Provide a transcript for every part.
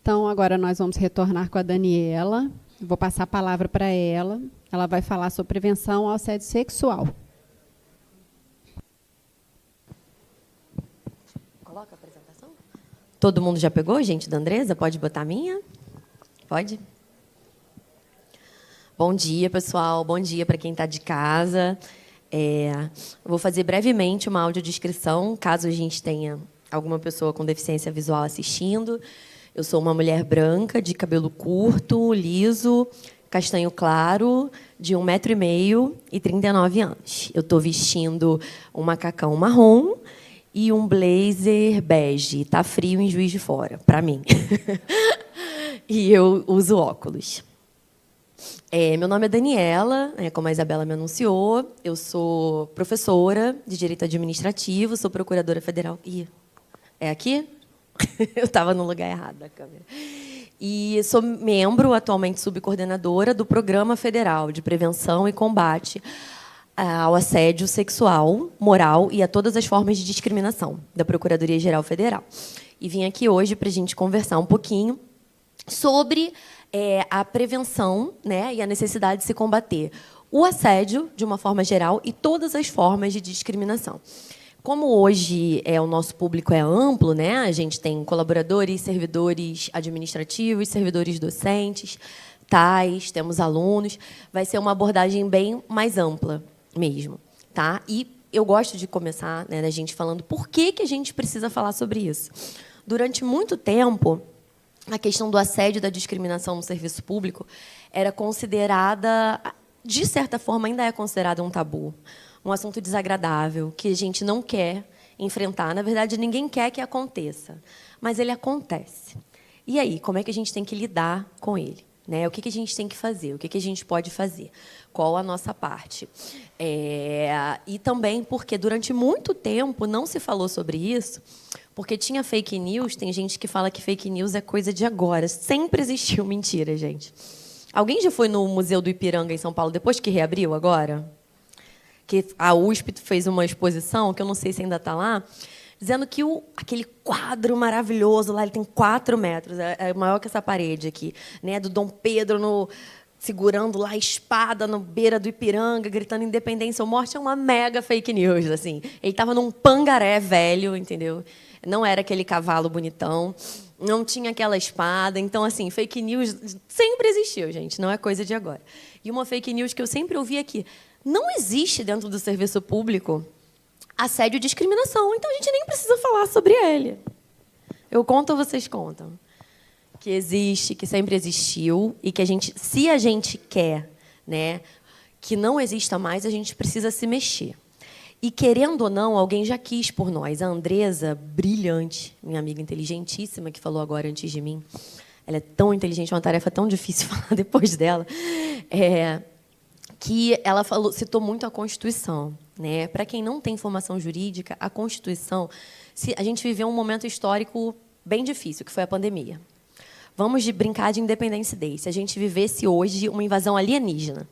Então, agora nós vamos retornar com a Daniela. Vou passar a palavra para ela. Ela vai falar sobre prevenção ao assédio sexual. Coloca a apresentação. Todo mundo já pegou, gente, da Andresa? Pode botar a minha? Pode? Bom dia, pessoal. Bom dia para quem está de casa. Vou fazer brevemente uma audiodescrição, caso a gente tenha alguma pessoa com deficiência visual assistindo. Eu sou uma mulher branca, de cabelo curto, liso, castanho claro, de 1,5 m e 39 anos. Eu estou vestindo um macacão marrom e um blazer bege. Está frio em Juiz de Fora, para mim. E eu uso óculos. Meu nome é Daniela, como a Isabela me anunciou. Eu sou professora de Direito Administrativo, sou procuradora federal. Ih, é aqui? Eu estava no lugar errado da câmera. E sou membro, atualmente subcoordenadora, do Programa Federal de Prevenção e Combate ao Assédio Sexual, Moral e a todas as formas de discriminação da Procuradoria-Geral Federal. E vim aqui hoje para a gente conversar um pouquinho sobre a prevenção, né, e a necessidade de se combater o assédio, de uma forma geral, e todas as formas de discriminação. Como hoje o nosso público é amplo, né, a gente tem colaboradores, servidores administrativos, servidores docentes, TAs, temos alunos, vai ser uma abordagem bem mais ampla mesmo. Tá? E eu gosto de começar, né, a gente falando por que a gente precisa falar sobre isso. Durante muito tempo, a questão do assédio e da discriminação no serviço público era considerada, de certa forma, ainda é considerada um tabu, um assunto desagradável, que a gente não quer enfrentar. Na verdade, ninguém quer que aconteça, mas ele acontece. E aí, como é que a gente tem que lidar com ele? Né? O que a gente tem que fazer? O que a gente pode fazer? Qual a nossa parte? E também porque, durante muito tempo, não se falou sobre isso, porque tinha fake news. Tem gente que fala que fake news é coisa de agora. Sempre existiu mentira, gente. Alguém já foi no Museu do Ipiranga, em São Paulo, depois que reabriu agora? Que a USP fez uma exposição, que eu não sei se ainda está lá, dizendo que aquele quadro maravilhoso lá, ele tem 4 metros, é maior que essa parede aqui, né, do Dom Pedro segurando lá a espada na beira do Ipiranga, gritando independência ou morte, é uma mega fake news. Assim. Ele estava num pangaré velho, entendeu? Não era aquele cavalo bonitão, não tinha aquela espada. Então, assim, fake news sempre existiu, gente, não é coisa de agora. E uma fake news que eu sempre ouvi aqui: não existe dentro do serviço público assédio e discriminação, então a gente nem precisa falar sobre ele. Eu conto ou vocês contam? Que existe, que sempre existiu, e que se a gente quer, né, que não exista mais, a gente precisa se mexer. E, querendo ou não, alguém já quis por nós. A Andresa, brilhante, minha amiga inteligentíssima, que falou agora antes de mim. Ela é tão inteligente, uma tarefa tão difícil falar depois dela. Que ela citou muito a Constituição. Né? Para quem não tem formação jurídica, a Constituição... A gente viveu um momento histórico bem difícil, que foi a pandemia. Vamos brincar de Independence Day. Se a gente vivesse hoje uma invasão alienígena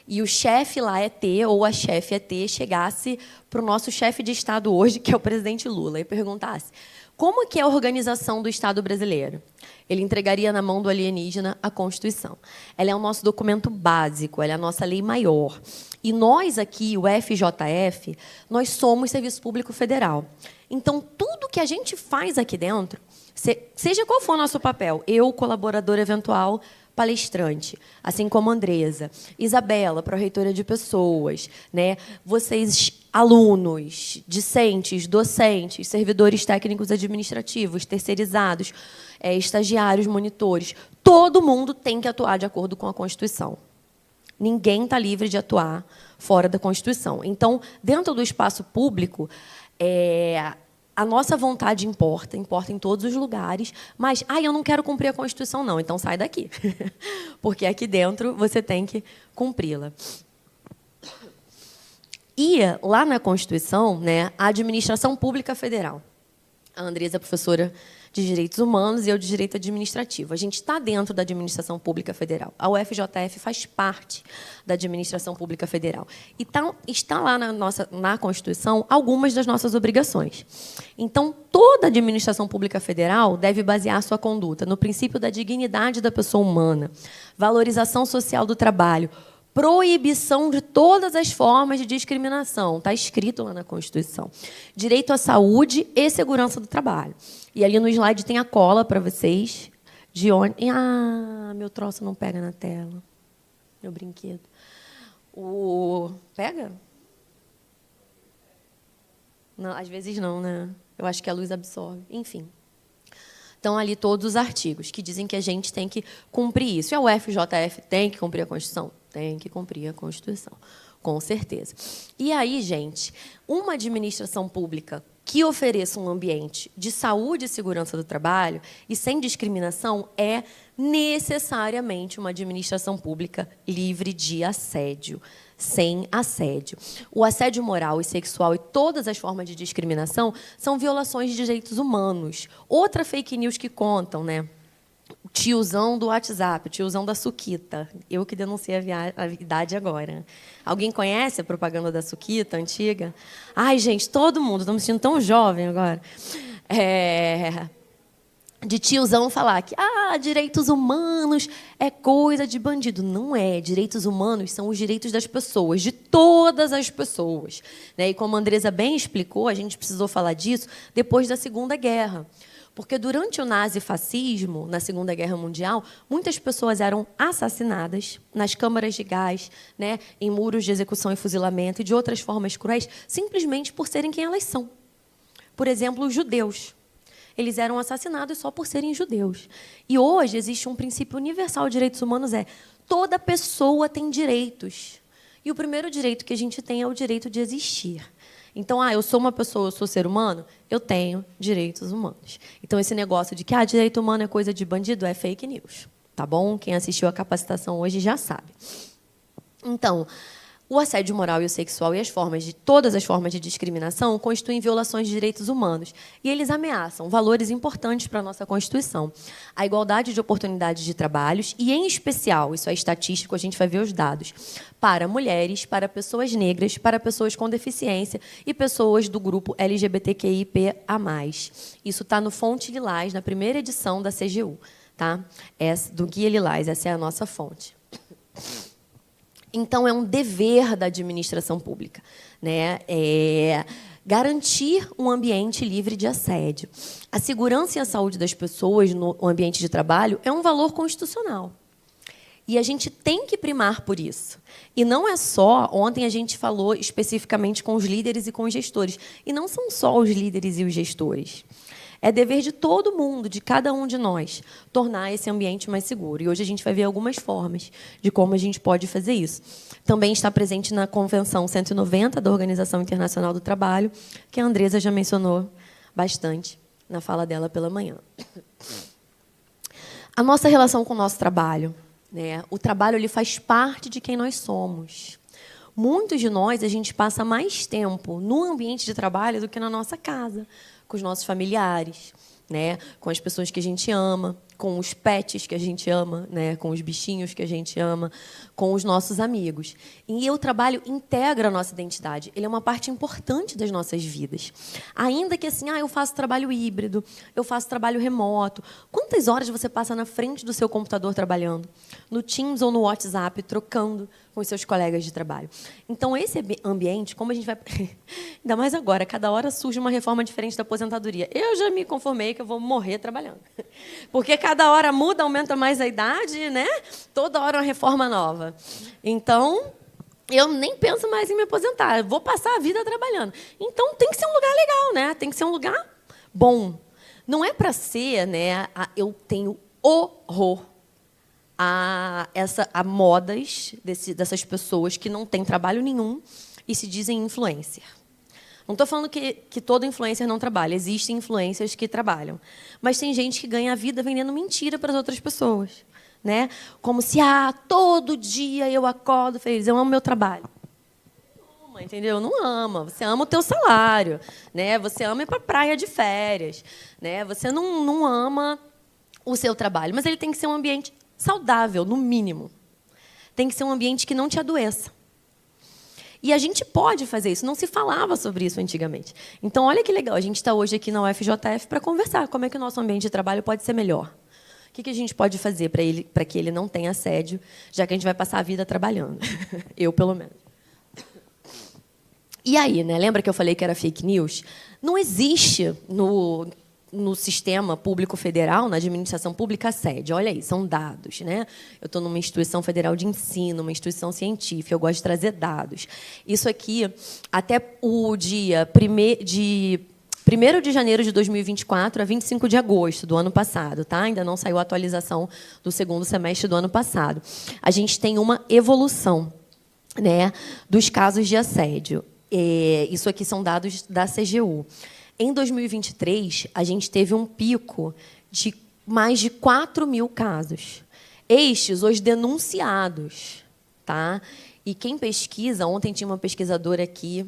e o chefe lá ET ou a chefe ET chegasse para o nosso chefe de Estado hoje, que é o presidente Lula, e perguntasse: como que é a organização do Estado brasileiro? Ele entregaria na mão do alienígena a Constituição. Ela é o nosso documento básico, ela é a nossa lei maior. E nós aqui, o FJF, nós somos Serviço Público Federal. Então, tudo que a gente faz aqui dentro, seja qual for o nosso papel, eu, colaboradora eventual, palestrante, assim como a Andresa, Isabela, pró-reitora de pessoas, né? Vocês, alunos, discentes, docentes, servidores técnicos administrativos, terceirizados, estagiários, monitores, todo mundo tem que atuar de acordo com a Constituição. Ninguém está livre de atuar fora da Constituição. Então, dentro do espaço público, a nossa vontade importa em todos os lugares, mas eu não quero cumprir a Constituição, não, então sai daqui. Porque aqui dentro você tem que cumpri-la. E lá na Constituição, né, a Administração Pública Federal. A Andresa é professora de Direitos Humanos e eu de Direito Administrativo. A gente está dentro da Administração Pública Federal. A UFJF faz parte da Administração Pública Federal. E está lá na Constituição algumas das nossas obrigações. Então, toda a Administração Pública Federal deve basear sua conduta no princípio da dignidade da pessoa humana, valorização social do trabalho, proibição de todas as formas de discriminação. Está escrito lá na Constituição. Direito à saúde e segurança do trabalho. E ali no slide tem a cola para vocês. De onde... Ah, meu troço não pega na tela. Meu brinquedo. Pega? Não, às vezes não, né? Eu acho que a luz absorve. Enfim. Estão ali todos os artigos que dizem que a gente tem que cumprir isso. E a UFJF tem que cumprir a Constituição? Tem que cumprir a Constituição, com certeza. E aí, gente, uma administração pública que ofereça um ambiente de saúde e segurança do trabalho e sem discriminação é necessariamente uma administração pública livre de assédio, sem assédio. O assédio moral e sexual e todas as formas de discriminação são violações de direitos humanos. Outra fake news que contam, né? O tiozão do WhatsApp, o tiozão da Suquita. Eu que denunciei a idade agora. Alguém conhece a propaganda da Suquita antiga? Ai, gente, todo mundo, estou me sentindo tão jovem agora. De tiozão falar que direitos humanos é coisa de bandido. Não é. Direitos humanos são os direitos das pessoas, de todas as pessoas. E como a Andresa bem explicou, a gente precisou falar disso depois da Segunda Guerra. Porque durante o nazifascismo, na Segunda Guerra Mundial, muitas pessoas eram assassinadas nas câmaras de gás, em muros de execução e fuzilamento e de outras formas cruéis, simplesmente por serem quem elas são. Por exemplo, os judeus. Eles eram assassinados só por serem judeus. E hoje existe um princípio universal de direitos humanos, toda pessoa tem direitos. E o primeiro direito que a gente tem é o direito de existir. Então, eu sou uma pessoa, eu sou ser humano, eu tenho direitos humanos. Então, esse negócio de que direito humano é coisa de bandido é fake news. Tá bom? Quem assistiu a capacitação hoje já sabe. Então, o assédio moral e o sexual e todas as formas de discriminação constituem violações de direitos humanos. E eles ameaçam valores importantes para a nossa Constituição. A igualdade de oportunidades de trabalhos e, em especial, isso é estatístico, a gente vai ver os dados, para mulheres, para pessoas negras, para pessoas com deficiência e pessoas do grupo LGBTQIA+. Isso está no Fonte Lilás, na primeira edição da CGU, tá? Do Guia Lilás, essa é a nossa fonte. Então, é um dever da administração pública, garantir um ambiente livre de assédio. A segurança e a saúde das pessoas no ambiente de trabalho é um valor constitucional. E a gente tem que primar por isso. E não é só... Ontem a gente falou especificamente com os líderes e com os gestores. E não são só os líderes e os gestores. É dever de todo mundo, de cada um de nós, tornar esse ambiente mais seguro. E hoje a gente vai ver algumas formas de como a gente pode fazer isso. Também está presente na Convenção 190 da Organização Internacional do Trabalho, que a Andresa já mencionou bastante na fala dela pela manhã. A nossa relação com o nosso trabalho. O trabalho ele faz parte de quem nós somos. Muitos de nós, a gente passa mais tempo no ambiente de trabalho do que na nossa casa, com os nossos familiares, com as pessoas que a gente ama, com os pets que a gente ama, com os bichinhos que a gente ama, com os nossos amigos. E o trabalho integra a nossa identidade. Ele é uma parte importante das nossas vidas. Ainda que assim, eu faço trabalho híbrido, eu faço trabalho remoto. Quantas horas você passa na frente do seu computador trabalhando? No Teams ou no WhatsApp, trocando com os seus colegas de trabalho. Então, esse ambiente, como a gente vai... Ainda mais agora, cada hora surge uma reforma diferente da aposentadoria. Eu já me conformei que eu vou morrer trabalhando. Porque cada hora muda, aumenta mais a idade, Toda hora uma reforma nova. Então, eu nem penso mais em me aposentar. Eu vou passar a vida trabalhando. Então, tem que ser um lugar legal, Tem que ser um lugar bom. Não é para ser, eu tenho horror a modas dessas pessoas que não têm trabalho nenhum e se dizem influencer. Não estou falando que todo influencer não trabalha. Existem influencers que trabalham. Mas tem gente que ganha a vida vendendo mentira para as outras pessoas. Como se, todo dia eu acordo feliz, eu amo meu trabalho. ama, entendeu? Não ama. Você ama o teu salário, né? Você ama ir para a praia de férias, né? Você não ama o seu trabalho, mas ele tem que ser um ambiente saudável, no mínimo. Tem que ser um ambiente que não te adoeça. E a gente pode fazer isso. Não se falava sobre isso antigamente. Então, olha que legal. A gente está hoje aqui na UFJF para conversar como é que o nosso ambiente de trabalho pode ser melhor. O que a gente pode fazer para que ele não tenha assédio, já que a gente vai passar a vida trabalhando? Eu, pelo menos. E aí, né? Lembra que eu falei que era fake news? Não existe no sistema público federal, na administração pública, assédio. Olha aí, são dados, né? Eu estou numa instituição federal de ensino, uma instituição científica, eu gosto de trazer dados. Isso aqui, até o dia 1º de janeiro de 2024 a 25 de agosto do ano passado, tá? Ainda não saiu a atualização do segundo semestre do ano passado. A gente tem uma evolução, né, dos casos de assédio. Isso aqui são dados da CGU. Em 2023, a gente teve um pico de mais de 4.000 casos. Estes, os denunciados. Tá? E quem pesquisa, ontem tinha uma pesquisadora aqui,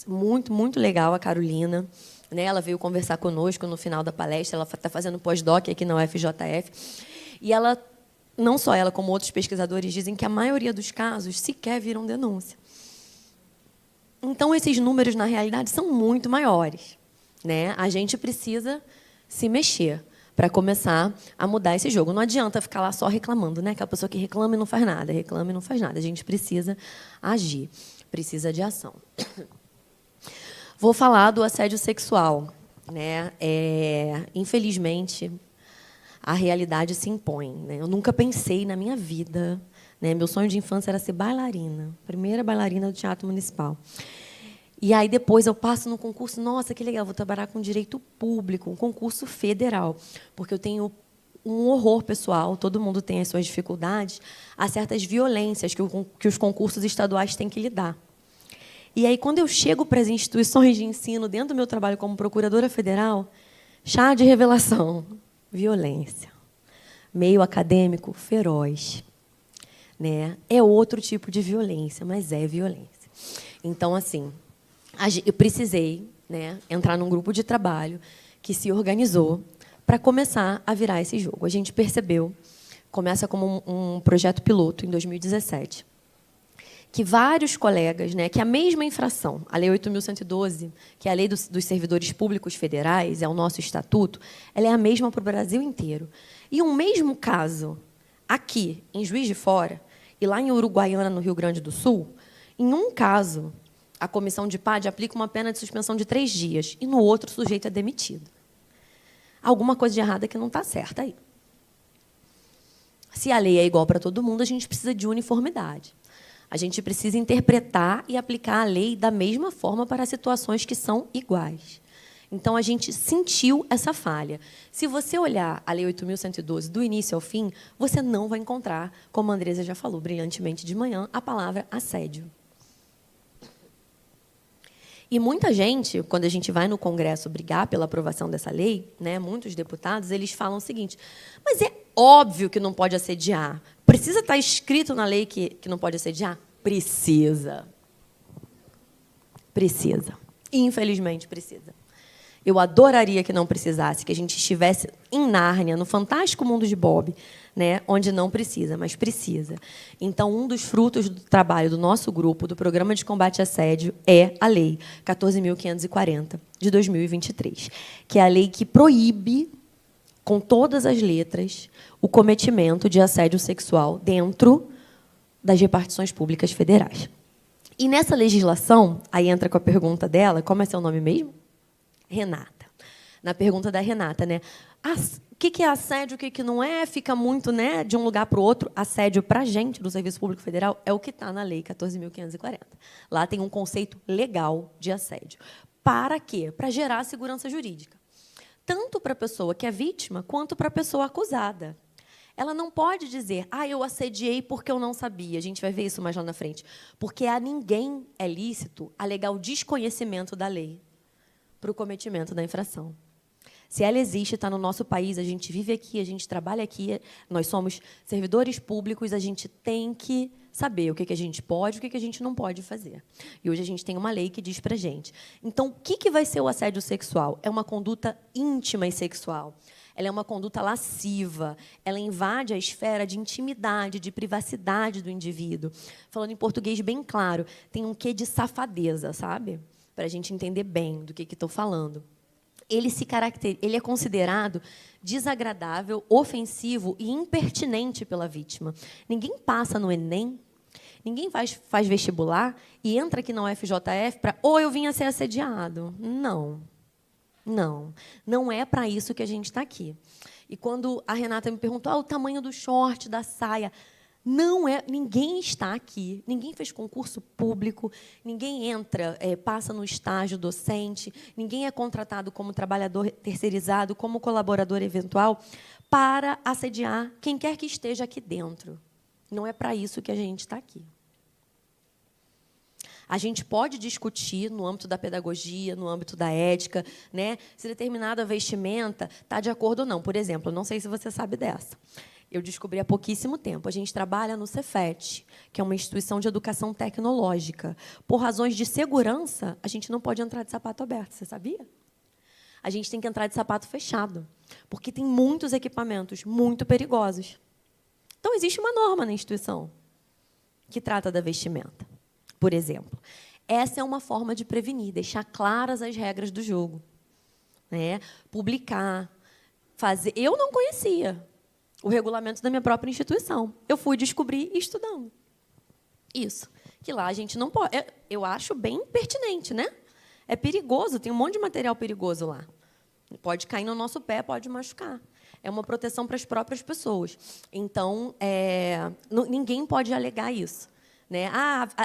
muito, muito legal, a Carolina. Né? Ela veio conversar conosco no final da palestra, ela está fazendo pós-doc aqui na UFJF. E ela, não só ela, como outros pesquisadores, dizem que a maioria dos casos sequer viram denúncia. Então, esses números, na realidade, são muito maiores. Né? A gente precisa se mexer para começar a mudar esse jogo. Não adianta ficar lá só reclamando, né? Aquela pessoa que reclama e não faz nada, reclama e não faz nada. A gente precisa agir, precisa de ação. Vou falar do assédio sexual. Né? Infelizmente, a realidade se impõe. Né? Eu nunca pensei na minha vida. Né? Meu sonho de infância era ser bailarina, primeira bailarina do Teatro Municipal. E aí, depois, eu passo no concurso. Nossa, que legal, vou trabalhar com direito público, um concurso federal. Porque eu tenho um horror pessoal, todo mundo tem as suas dificuldades, a certas violências que os concursos estaduais têm que lidar. E aí, quando eu chego para as instituições de ensino, dentro do meu trabalho como procuradora federal, chá de revelação, violência. Meio acadêmico, feroz. Né? É outro tipo de violência, mas é violência. Então, assim, eu precisei, né, entrar num grupo de trabalho que se organizou para começar a virar esse jogo. A gente percebeu, começa como um projeto piloto em 2017, que vários colegas, né, que a mesma infração, a Lei 8.112, que é a Lei dos Servidores Públicos Federais, é o nosso estatuto, ela é a mesma para o Brasil inteiro. E um mesmo caso, aqui, em Juiz de Fora, e lá em Uruguaiana, no Rio Grande do Sul, em um caso, a comissão de PAD aplica uma pena de suspensão de 3 dias, e no outro, o sujeito é demitido. Alguma coisa de errada que não está certa aí. Se a lei é igual para todo mundo, a gente precisa de uniformidade. A gente precisa interpretar e aplicar a lei da mesma forma para situações que são iguais. Então, a gente sentiu essa falha. Se você olhar a Lei 8.112 do início ao fim, você não vai encontrar, como a Andresa já falou brilhantemente de manhã, a palavra assédio. E muita gente, quando a gente vai no Congresso brigar pela aprovação dessa lei, né, muitos deputados, eles falam o seguinte: mas é óbvio que não pode assediar. Precisa estar escrito na lei que não pode assediar? Precisa. Precisa. Infelizmente, precisa. Eu adoraria que não precisasse, que a gente estivesse em Nárnia, no fantástico mundo de Bob, né, onde não precisa, mas precisa. Então, um dos frutos do trabalho do nosso grupo, do Programa de Combate a Assédio, é a Lei 14.540, de 2023, que é a lei que proíbe, com todas as letras, o cometimento de assédio sexual dentro das repartições públicas federais. E nessa legislação, aí entra com a pergunta dela, como é seu nome mesmo? Renata. Na pergunta da Renata, né? O que é assédio, o que não é? Fica muito, né, de um lugar para o outro. Assédio, para a gente, do Serviço Público Federal, é o que está na Lei 14.540. Lá tem um conceito legal de assédio. Para quê? Para gerar segurança jurídica. Tanto para a pessoa que é vítima, quanto para a pessoa acusada. Ela não pode dizer, eu assediei porque eu não sabia. A gente vai ver isso mais lá na frente. Porque a ninguém é lícito alegar o desconhecimento da lei para o cometimento da infração. Se ela existe, está no nosso país, a gente vive aqui, a gente trabalha aqui, nós somos servidores públicos, a gente tem que saber o que a gente pode e o que a gente não pode fazer. E hoje a gente tem uma lei que diz para a gente. Então, o que vai ser o assédio sexual? É uma conduta íntima e sexual. Ela é uma conduta lasciva, ela invade a esfera de intimidade, de privacidade do indivíduo. Falando em português bem claro, tem um quê de safadeza, sabe? Para a gente entender bem do que estou falando. Ele é considerado desagradável, ofensivo e impertinente pela vítima. Ninguém passa no Enem, ninguém faz vestibular e entra aqui na UFJF para ou eu vim a ser assediado. Não. Não é para isso que a gente está aqui. E quando a Renata me perguntou o tamanho do short, da saia, não é. Ninguém está aqui, ninguém fez concurso público, ninguém entra, passa no estágio docente, ninguém é contratado como trabalhador terceirizado, como colaborador eventual, para assediar quem quer que esteja aqui dentro. Não é para isso que a gente está aqui. A gente pode discutir no âmbito da pedagogia, no âmbito da ética, né, se determinada vestimenta está de acordo ou não. Por exemplo, não sei se você sabe dessa. Eu descobri há pouquíssimo tempo. A gente trabalha no Cefet, que é uma instituição de educação tecnológica. Por razões de segurança, a gente não pode entrar de sapato aberto. Você sabia? A gente tem que entrar de sapato fechado, porque tem muitos equipamentos muito perigosos. Então, existe uma norma na instituição que trata da vestimenta. Por exemplo, essa é uma forma de prevenir, deixar claras as regras do jogo, né? Publicar, fazer. Eu não conhecia o regulamento da minha própria instituição. Eu fui descobrir estudando. Isso. Que lá a gente não pode. Eu acho bem pertinente, né? É perigoso, tem um monte de material perigoso lá. Pode cair no nosso pé, pode machucar. É uma proteção para as próprias pessoas. Então, ninguém pode alegar isso. Né?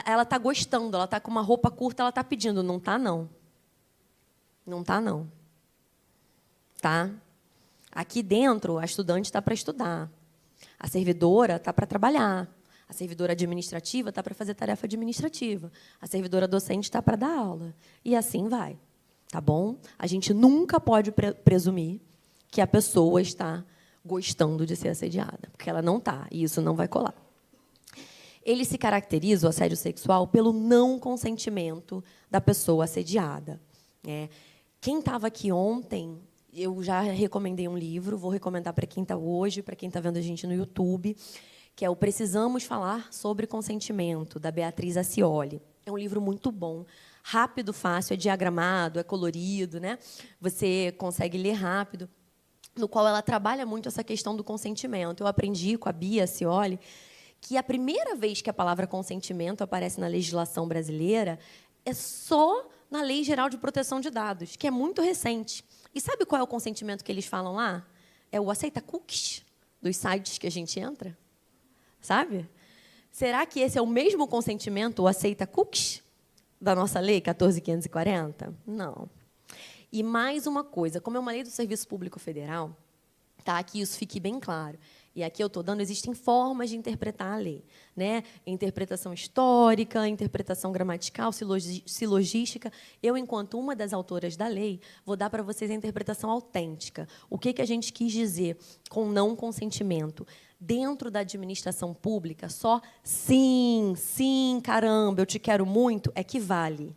Ela está gostando, ela está com uma roupa curta, ela está pedindo. Não está, não. Não está, não. Tá? Aqui dentro, a estudante está para estudar. A servidora está para trabalhar. A servidora administrativa está para fazer tarefa administrativa. A servidora docente está para dar aula. E assim vai. Tá bom? A gente nunca pode presumir que a pessoa está gostando de ser assediada, porque ela não está, e isso não vai colar. Ele se caracteriza, o assédio sexual, pelo não consentimento da pessoa assediada. Quem estava aqui ontem, eu já recomendei um livro, vou recomendar para quem está hoje, para quem está vendo a gente no YouTube, que é o Precisamos Falar sobre Consentimento, da Beatriz Acioli. É um livro muito bom, rápido, fácil, é diagramado, é colorido, né? Você consegue ler rápido, no qual ela trabalha muito essa questão do consentimento. Eu aprendi com a Bia Acioli que a primeira vez que a palavra consentimento aparece na legislação brasileira é só na Lei Geral de Proteção de Dados, que é muito recente. E sabe qual é o consentimento que eles falam lá? É o aceita cookies dos sites que a gente entra. Sabe? Será que esse é o mesmo consentimento, o aceita cookies, da nossa lei 14.540? Não. E mais uma coisa, como é uma lei do Serviço Público Federal, tá? Que isso fique bem claro. E aqui eu estou dando, existem formas de interpretar a lei, né? Interpretação histórica, interpretação gramatical, silogística. Eu, enquanto uma das autoras da lei, vou dar para vocês a interpretação autêntica. O que a gente quis dizer com não consentimento? Dentro da administração pública, só sim, sim, caramba, eu te quero muito, é que vale.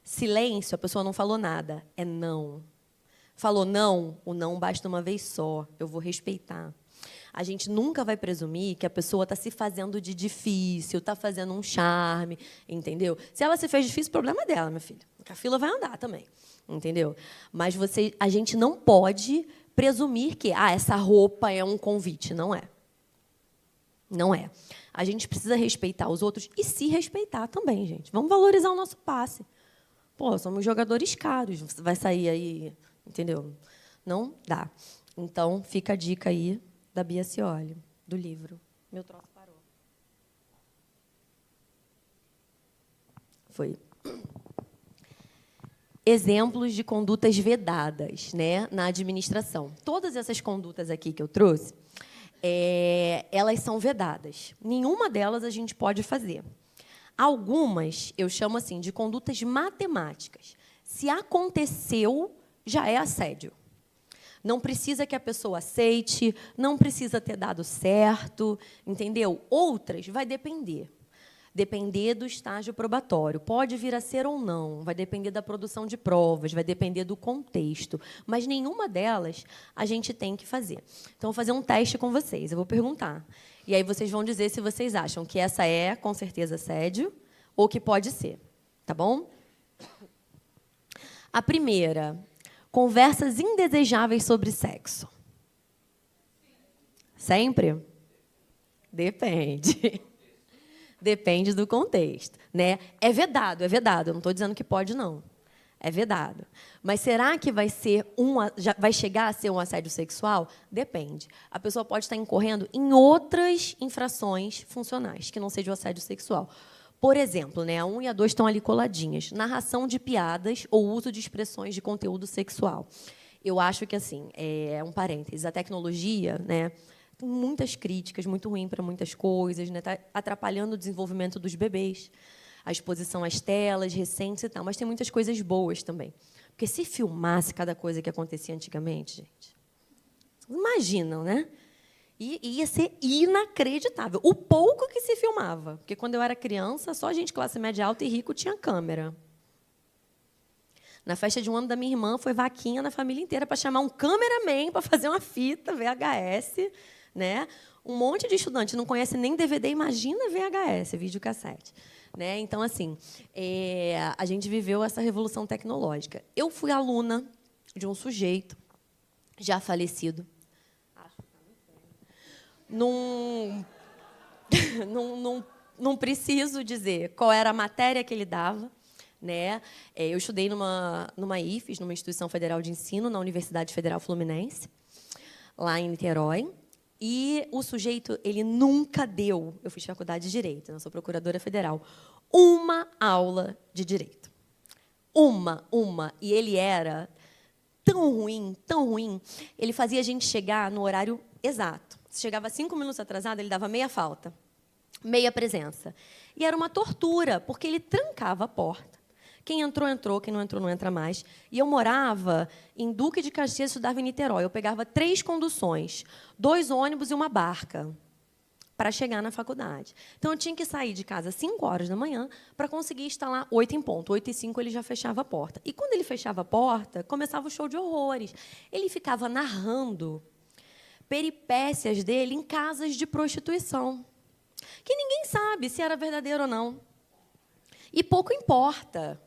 Silêncio, a pessoa não falou nada, é não. Falou não, o não basta uma vez só, eu vou respeitar. A gente nunca vai presumir que a pessoa está se fazendo de difícil, está fazendo um charme, entendeu? Se ela se fez difícil, o problema é dela, minha filha. A fila vai andar também, entendeu? Mas a gente não pode presumir que essa roupa é um convite. Não é. Não é. A gente precisa respeitar os outros e se respeitar também, gente. Vamos valorizar o nosso passe. Pô, somos jogadores caros. Você vai sair aí, entendeu? Não dá. Então, fica a dica aí da Bia Acioli, do livro. Meu troço parou. Foi. Exemplos de condutas vedadas, né, na administração. Todas essas condutas aqui que eu trouxe, elas são vedadas. Nenhuma delas a gente pode fazer. Algumas eu chamo assim de condutas matemáticas. Se aconteceu, já é assédio. Não precisa que a pessoa aceite, não precisa ter dado certo, entendeu? Outras vai depender. Depender do estágio probatório. Pode vir a ser ou não, vai depender da produção de provas, vai depender do contexto. Mas nenhuma delas a gente tem que fazer. Então, vou fazer um teste com vocês. Eu vou perguntar. E aí vocês vão dizer se vocês acham que essa é, com certeza, assédio ou que pode ser. Tá bom? A primeira, conversas indesejáveis sobre sexo. Sempre? Depende. Depende do contexto, né? É vedado, é vedado. Eu não estou dizendo que pode, não. É vedado. Mas será que vai chegar a ser um assédio sexual? Depende. A pessoa pode estar incorrendo em outras infrações funcionais, que não seja o assédio sexual. Por exemplo, né, a 1 e a 2 estão ali coladinhas. Narração de piadas ou uso de expressões de conteúdo sexual. Eu acho que, assim, é um parênteses, a tecnologia, né, tem muitas críticas, muito ruim para muitas coisas, né? Está atrapalhando o desenvolvimento dos bebês, a exposição às telas recentes e tal, mas tem muitas coisas boas também. Porque se filmasse cada coisa que acontecia antigamente, gente, imaginam, né? Ia ser inacreditável. O pouco que se filmava. Porque, quando eu era criança, só gente de classe média alta e rico tinha câmera. Na festa de 1 ano da minha irmã, foi vaquinha na família inteira para chamar um cameraman para fazer uma fita VHS. Né? Um monte de estudante não conhece nem DVD, imagina VHS, videocassete. Né? Então, assim, a gente viveu essa revolução tecnológica. Eu fui aluna de um sujeito já falecido. Não preciso dizer qual era a matéria que ele dava. Né? Eu estudei numa IFES, numa Instituição Federal de Ensino, na Universidade Federal Fluminense, lá em Niterói. E o sujeito, ele nunca deu, eu fiz faculdade de Direito, eu sou procuradora federal, uma aula de Direito. Uma. E ele era tão ruim, ele fazia a gente chegar no horário exato. Se chegava 5 minutos atrasado, ele dava meia falta, meia presença. E era uma tortura, porque ele trancava a porta. Quem entrou, entrou. Quem não entrou, não entra mais. E eu morava em Duque de Caxias, estudava em Niterói. Eu pegava 3 conduções, 2 ônibus e uma barca para chegar na faculdade. Então, eu tinha que sair de casa às 5 horas da manhã para conseguir estar lá 8 em ponto. 8h05 ele já fechava a porta. E, quando ele fechava a porta, começava o show de horrores. Ele ficava narrando peripécias dele em casas de prostituição, que ninguém sabe se era verdadeiro ou não. E pouco importa.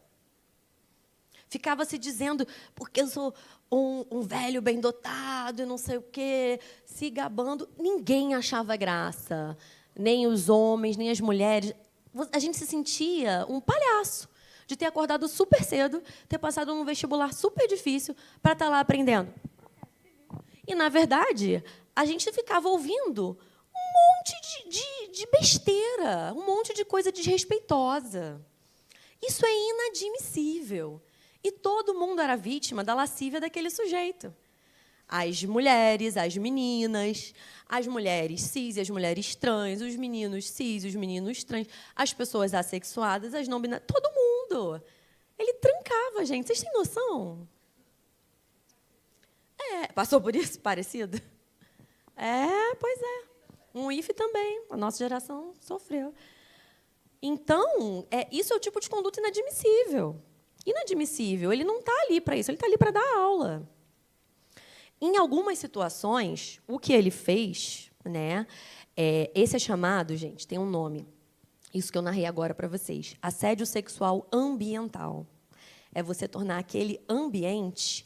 Ficava se dizendo, porque eu sou um velho bem dotado e não sei o quê, se gabando. Ninguém achava graça, nem os homens, nem as mulheres. A gente se sentia um palhaço de ter acordado super cedo, ter passado num vestibular super difícil para estar lá aprendendo. E, na verdade, a gente ficava ouvindo um monte de besteira, um monte de coisa desrespeitosa. Isso é inadmissível. E todo mundo era vítima da lascívia daquele sujeito. As mulheres, as meninas, as mulheres cis e as mulheres trans, os meninos cis, os meninos trans, as pessoas assexuadas, as não binárias, todo mundo. Ele trancava a gente. Vocês têm noção? Passou por isso parecido? Pois é. Um IFE também. A nossa geração sofreu. Então, isso é o tipo de conduta inadmissível. Inadmissível. Ele não está ali para isso, ele está ali para dar aula. Em algumas situações, o que ele fez, né, esse é chamado, gente, tem um nome, isso que eu narrei agora para vocês, assédio sexual ambiental. É você tornar aquele ambiente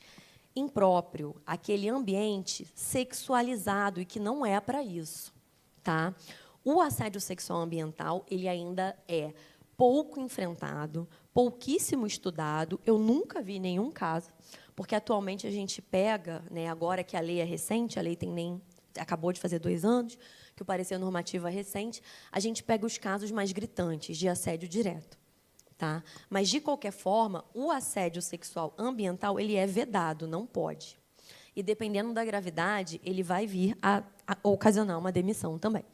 impróprio, aquele ambiente sexualizado, e que não é para isso. Tá? O assédio sexual ambiental, ele ainda é pouco enfrentado, pouquíssimo estudado. Eu nunca vi nenhum caso, porque atualmente a gente pega, né, agora que a lei é recente, a lei acabou de fazer 2 anos, que o parecer normativo é recente, a gente pega os casos mais gritantes de assédio direto. Tá? Mas, de qualquer forma, o assédio sexual ambiental ele é vedado, não pode. E, dependendo da gravidade, ele vai vir a ocasionar uma demissão também.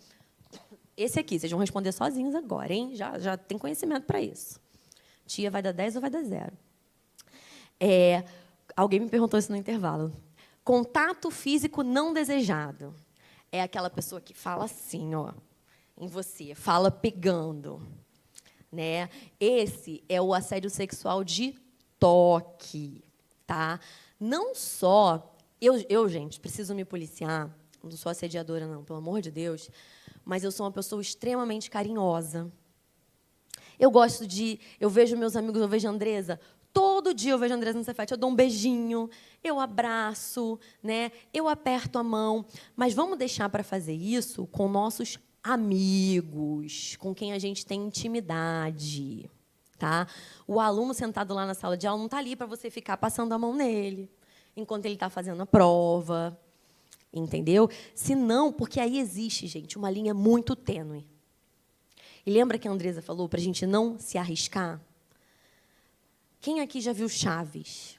Esse aqui, vocês vão responder sozinhos agora, hein? Já tem conhecimento para isso. Tia, vai dar 10 ou vai dar 0? Alguém me perguntou isso no intervalo. Contato físico não desejado. É aquela pessoa que fala assim, ó, em você, fala pegando, né? Esse é o assédio sexual de toque, tá? Não só gente, preciso me policiar. Não sou assediadora, não, pelo amor de Deus. Mas eu sou uma pessoa extremamente carinhosa. Eu vejo meus amigos, eu vejo a Andresa. Todo dia eu vejo a Andresa no Cefet, eu dou um beijinho, eu abraço, né? Eu aperto a mão. Mas vamos deixar para fazer isso com nossos amigos, com quem a gente tem intimidade. Tá? O aluno sentado lá na sala de aula não está ali para você ficar passando a mão nele, enquanto ele está fazendo a prova. Entendeu? Se não, porque aí existe, gente, uma linha muito tênue. E lembra que a Andresa falou para a gente não se arriscar? Quem aqui já viu Chaves?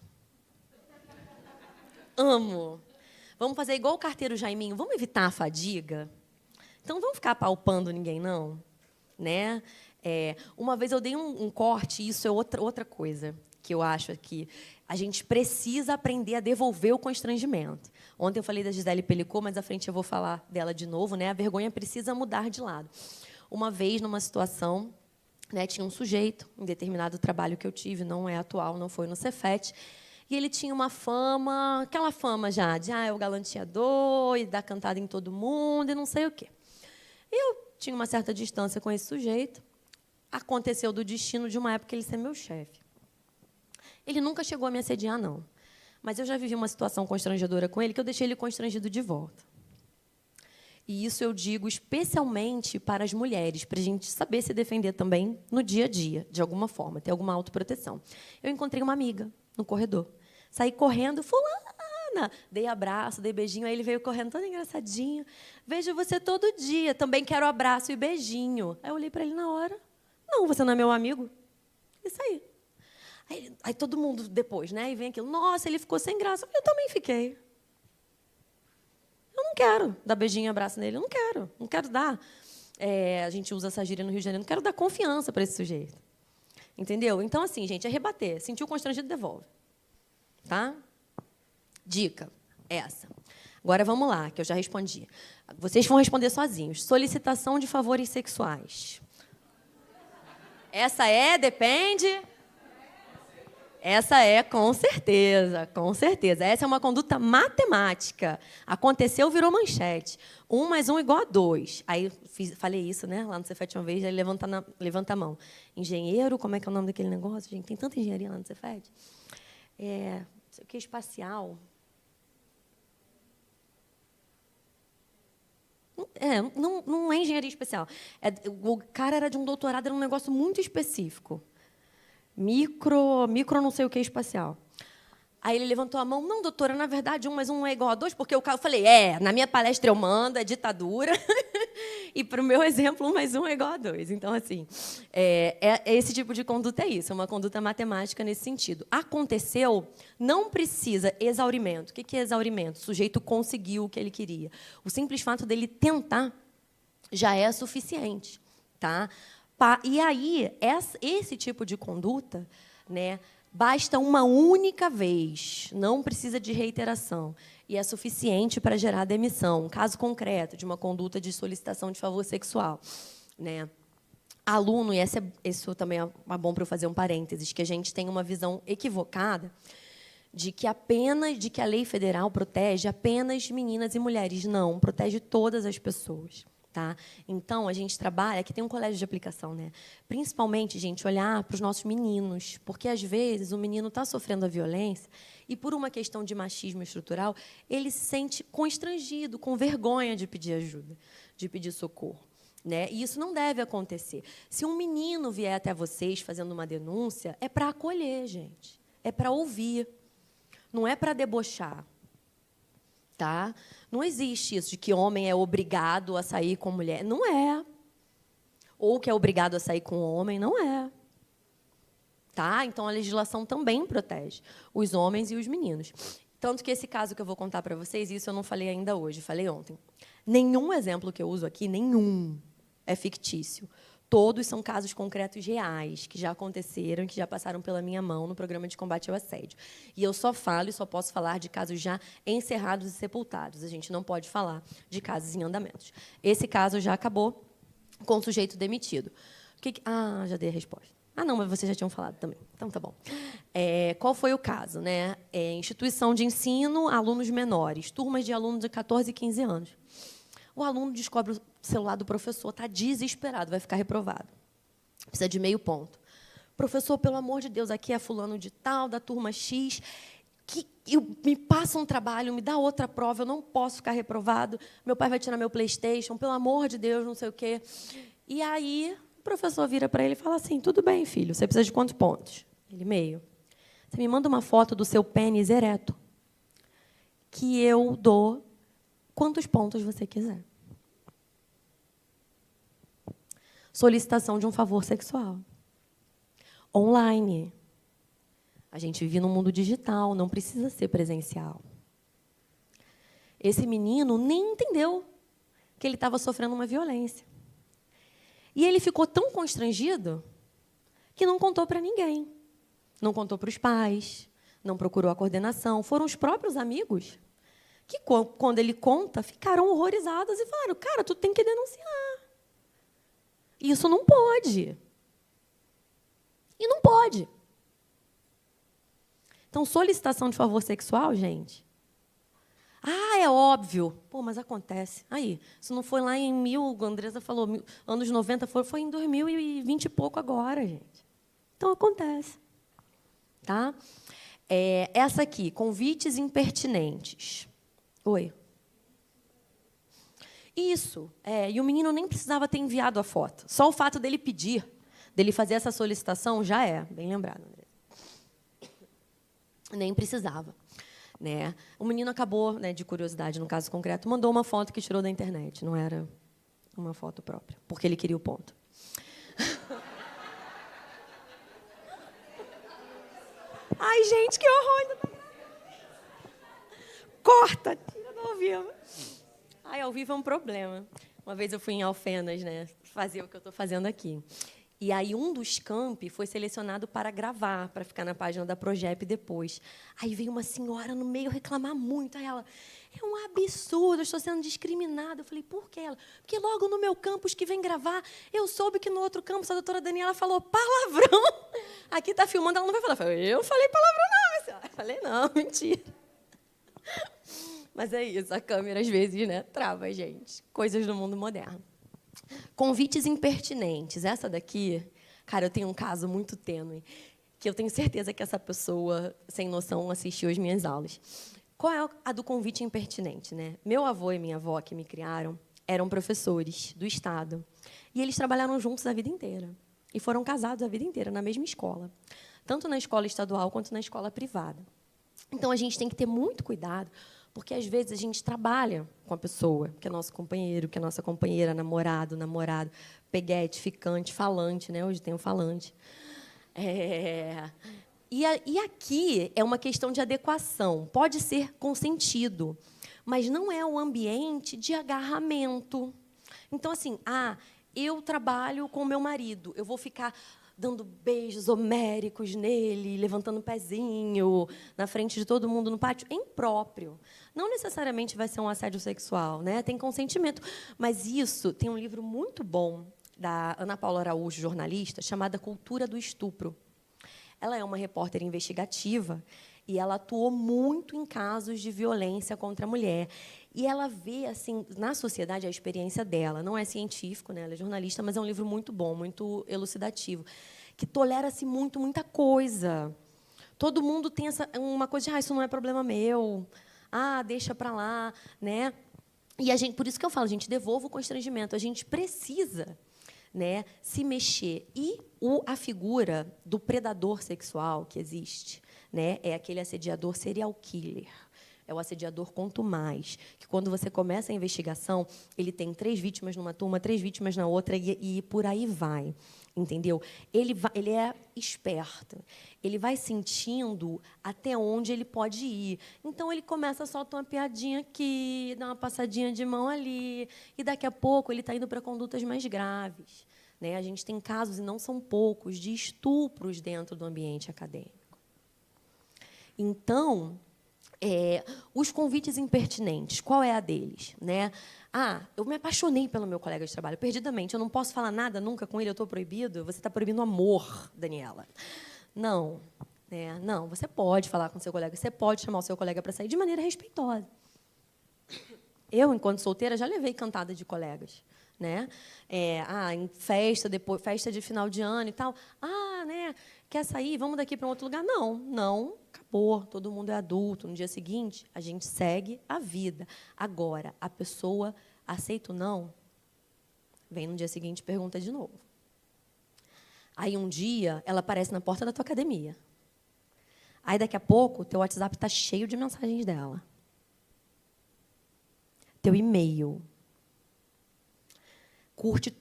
Amo. Vamos fazer igual o carteiro Jaiminho. Vamos evitar a fadiga? Então, não vamos ficar apalpando ninguém, não. Né? Uma vez eu dei um corte, e isso é outra coisa que eu acho que a gente precisa aprender a devolver o constrangimento. Ontem eu falei da Gisele Pelicot, mas à frente eu vou falar dela de novo. Né? A vergonha precisa mudar de lado. Uma vez, numa situação, né, tinha um sujeito, em determinado trabalho que eu tive, não é atual, não foi no Cefet, e ele tinha uma fama, aquela fama já, de é o galanteador, e dá cantada em todo mundo, e não sei o quê. Eu tinha uma certa distância com esse sujeito. Aconteceu do destino de uma época ele ser meu chefe. Ele nunca chegou a me assediar, não. Mas eu já vivi uma situação constrangedora com ele, que eu deixei ele constrangido de volta. E isso eu digo especialmente para as mulheres, para a gente saber se defender também no dia a dia, de alguma forma, ter alguma autoproteção. Eu encontrei uma amiga no corredor. Saí correndo, fulana, dei abraço, dei beijinho, aí ele veio correndo todo engraçadinho. Vejo você todo dia, também quero abraço e beijinho. Aí eu olhei para ele na hora. Não, você não é meu amigo? Isso aí. Aí todo mundo depois, né? E vem aquilo, nossa, ele ficou sem graça. Eu também fiquei. Eu não quero dar beijinho e abraço nele, eu não quero dar. A gente usa essa gíria no Rio de Janeiro, não quero dar confiança para esse sujeito. Entendeu? Então, assim, gente, é rebater. Sentiu constrangido, devolve. Tá? Dica, essa. Agora, vamos lá, que eu já respondi. Vocês vão responder sozinhos. Solicitação de favores sexuais. Essa depende... Essa com certeza, com certeza. Essa é uma conduta matemática. Aconteceu, virou manchete. 1 mais 1 igual a 2. Aí falei isso, né? Lá no Cefet uma vez, aí levanta a mão. Engenheiro, como é que é o nome daquele negócio, gente? Tem tanta engenharia lá no Cefet. Não sei o que, espacial. Não é engenharia especial. O cara era de um doutorado, era um negócio muito específico. Micro não sei o que espacial. Aí ele levantou a mão. Não, doutora, na verdade, 1 mais 1 é igual a 2, porque eu falei, na minha palestra eu mando, é ditadura. E, para o meu exemplo, 1 mais 1 é igual a 2. Então, assim, esse tipo de conduta é isso, é uma conduta matemática nesse sentido. Aconteceu, não precisa exaurimento. O que é exaurimento? O sujeito conseguiu o que ele queria. O simples fato dele tentar já é suficiente. Tá? E aí, esse tipo de conduta, né, basta uma única vez, não precisa de reiteração, e é suficiente para gerar demissão. Um caso concreto de uma conduta de solicitação de favor sexual. Né? Aluno, e isso também é bom para eu fazer um parênteses, que a gente tem uma visão equivocada de que a lei federal protege apenas meninas e mulheres. Não, protege todas as pessoas. Tá? Então, a gente trabalha... Aqui tem um colégio de aplicação, né? Principalmente, gente, olhar para os nossos meninos, porque, às vezes, o menino está sofrendo a violência e, por uma questão de machismo estrutural, ele se sente constrangido, com vergonha de pedir ajuda, de pedir socorro. Né? E isso não deve acontecer. Se um menino vier até vocês fazendo uma denúncia, é para acolher, gente. É para ouvir. Não é para debochar. Tá? Não existe isso de que homem é obrigado a sair com mulher. Não é. Ou que é obrigado a sair com homem. Não é. Tá? Então, a legislação também protege os homens e os meninos. Tanto que esse caso que eu vou contar para vocês, isso eu não falei ainda hoje, falei ontem. Nenhum exemplo que eu uso aqui, nenhum, é fictício. Todos são casos concretos reais, que já aconteceram, que já passaram pela minha mão no programa de combate ao assédio. E eu só falo e só posso falar de casos já encerrados e sepultados. A gente não pode falar de casos em andamentos. Esse caso já acabou com o sujeito demitido. Já dei a resposta. Não, mas vocês já tinham falado também. Então, tá bom. Qual foi o caso? Né? Instituição de ensino, alunos menores, turmas de alunos de 14 e 15 anos. O aluno descobre o celular do professor, está desesperado, vai ficar reprovado. Precisa de meio ponto. Professor, pelo amor de Deus, aqui é fulano de tal, da turma X, me passa um trabalho, me dá outra prova, eu não posso ficar reprovado, meu pai vai tirar meu PlayStation, pelo amor de Deus, não sei o quê. E aí, o professor vira para ele e fala assim, tudo bem, filho, você precisa de quantos pontos? Ele, meio. Você me manda uma foto do seu pênis ereto, que eu dou quantos pontos você quiser. Solicitação de um favor sexual. Online. A gente vive no mundo digital, não precisa ser presencial. Esse menino nem entendeu que ele estava sofrendo uma violência. E ele ficou tão constrangido que não contou para ninguém. Não contou para os pais, não procurou a coordenação. Foram os próprios amigos que, quando ele conta, ficaram horrorizados e falaram, cara, tu tem que denunciar. Isso não pode. E não pode. Então, solicitação de favor sexual, gente. É óbvio. Pô, mas acontece. Aí, se não foi lá em a Andresa falou, anos 90, foi em 2020 e pouco agora, gente. Então, acontece. Tá? Essa aqui, convites impertinentes. Oi. Isso. E o menino nem precisava ter enviado a foto. Só o fato dele pedir, dele fazer essa solicitação, já é. Bem lembrado, André. Nem precisava. Né? O menino acabou, né, de curiosidade, no caso concreto, mandou uma foto que tirou da internet. Não era uma foto própria, porque ele queria o ponto. Ai, gente, que horror! Corta! Tira do ao vivo. Ao vivo é um problema. Uma vez eu fui em Alfenas, né, fazer o que eu estou fazendo aqui. E aí um dos campi foi selecionado para gravar, para ficar na página da Progep depois. Aí veio uma senhora no meio reclamar muito. Aí ela, é um absurdo, eu estou sendo discriminada. Eu falei, por que ela? Porque logo no meu campus que vem gravar, eu soube que no outro campus a doutora Daniela falou palavrão. Aqui está filmando, ela não vai falar. Eu falei palavrão não, senhora. Eu falei, não, mentira. Mas é isso, a câmera, às vezes, né, trava a gente. Coisas do mundo moderno. Convites impertinentes. Essa daqui, cara, eu tenho um caso muito tênue, que eu tenho certeza que essa pessoa, sem noção, assistiu às minhas aulas. Qual é a do convite impertinente? Né? Meu avô e minha avó, que me criaram, eram professores do Estado. E eles trabalharam juntos a vida inteira. E foram casados a vida inteira, na mesma escola. Tanto na escola estadual, quanto na escola privada. Então, a gente tem que ter muito cuidado, porque, às vezes, a gente trabalha com a pessoa, que é nosso companheiro, que é nossa companheira, namorado, peguete, ficante, falante, né? Hoje tem o falante. E aqui é uma questão de adequação. Pode ser consentido, mas não é um ambiente de agarramento. Então, assim, eu trabalho com o meu marido, eu vou ficar dando beijos homéricos nele, levantando o pezinho na frente de todo mundo no pátio, é impróprio. Não necessariamente vai ser um assédio sexual, né? Tem consentimento. Mas isso tem um livro muito bom da Ana Paula Araújo, jornalista, chamada Cultura do Estupro. Ela é uma repórter investigativa e ela atuou muito em casos de violência contra a mulher. E ela vê, assim, na sociedade, a experiência dela. Não é científico, né? Ela é jornalista, mas é um livro muito bom, muito elucidativo, que tolera-se muita coisa. Todo mundo tem uma coisa de, isso não é problema meu, deixa para lá, né? E por isso que eu falo, gente, devolva o constrangimento. A gente precisa, né, se mexer. E a figura do predador sexual que existe, né, é aquele assediador serial killer. É o assediador contumaz, que, quando você começa a investigação, ele tem 3 vítimas numa turma, 3 vítimas na outra, e por aí vai. Entendeu? Ele é esperto. Ele vai sentindo até onde ele pode ir. Então, ele começa a soltar uma piadinha aqui, dá uma passadinha de mão ali, e, daqui a pouco, ele está indo para condutas mais graves. né? A gente tem casos, e não são poucos, de estupros dentro do ambiente acadêmico. Então, os convites impertinentes, qual é a deles? Né? Eu me apaixonei pelo meu colega de trabalho, perdidamente. Eu não posso falar nada nunca com ele, eu estou proibido. Você está proibindo amor, Daniela. Não. Não, você pode falar com seu colega, você pode chamar o seu colega para sair de maneira respeitosa. Eu, enquanto solteira, já levei cantada de colegas. Né? Em festa de final de ano e tal. Né? Quer sair? Vamos daqui para um outro lugar? Não, acabou. Todo mundo é adulto. No dia seguinte, a gente segue a vida. Agora, a pessoa aceita ou não, vem no dia seguinte e pergunta de novo. Aí, um dia, ela aparece na porta da tua academia. Aí, daqui a pouco, teu WhatsApp está cheio de mensagens dela. Teu e-mail. Curte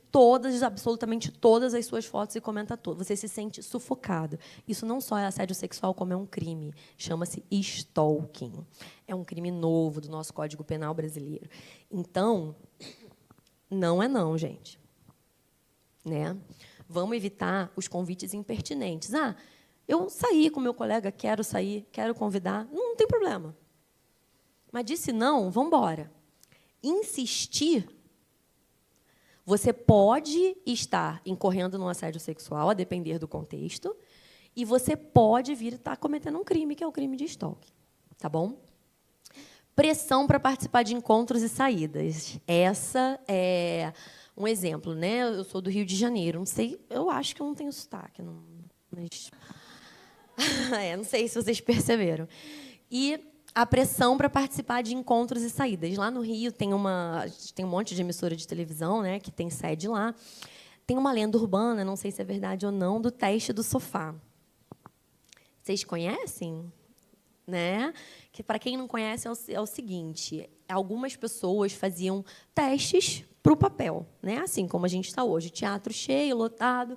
absolutamente todas as suas fotos e comenta tudo. Você se sente sufocado. Isso não só é assédio sexual, como é um crime. Chama-se stalking. É um crime novo do nosso Código Penal brasileiro. Então, não é não, gente. Né? Vamos evitar os convites impertinentes. Eu saí com meu colega, quero sair, quero convidar. Não tem problema. Mas disse não, vamos embora. Insistir, você pode estar incorrendo num assédio sexual, a depender do contexto, e você pode vir estar cometendo um crime, que é o crime de stalking. Tá bom? Pressão para participar de encontros e saídas. Essa é um exemplo. Né? Eu sou do Rio de Janeiro. Não sei, eu acho que eu não tenho sotaque. Mas não sei se vocês perceberam. E a pressão para participar de encontros e saídas. Lá no Rio tem um monte de emissora de televisão, né, que tem sede lá. Tem uma lenda urbana, não sei se é verdade ou não, do teste do sofá. Vocês conhecem? Né? Que, para quem não conhece, é o seguinte: algumas pessoas faziam testes para o papel, né? Assim como a gente está hoje, teatro cheio, lotado,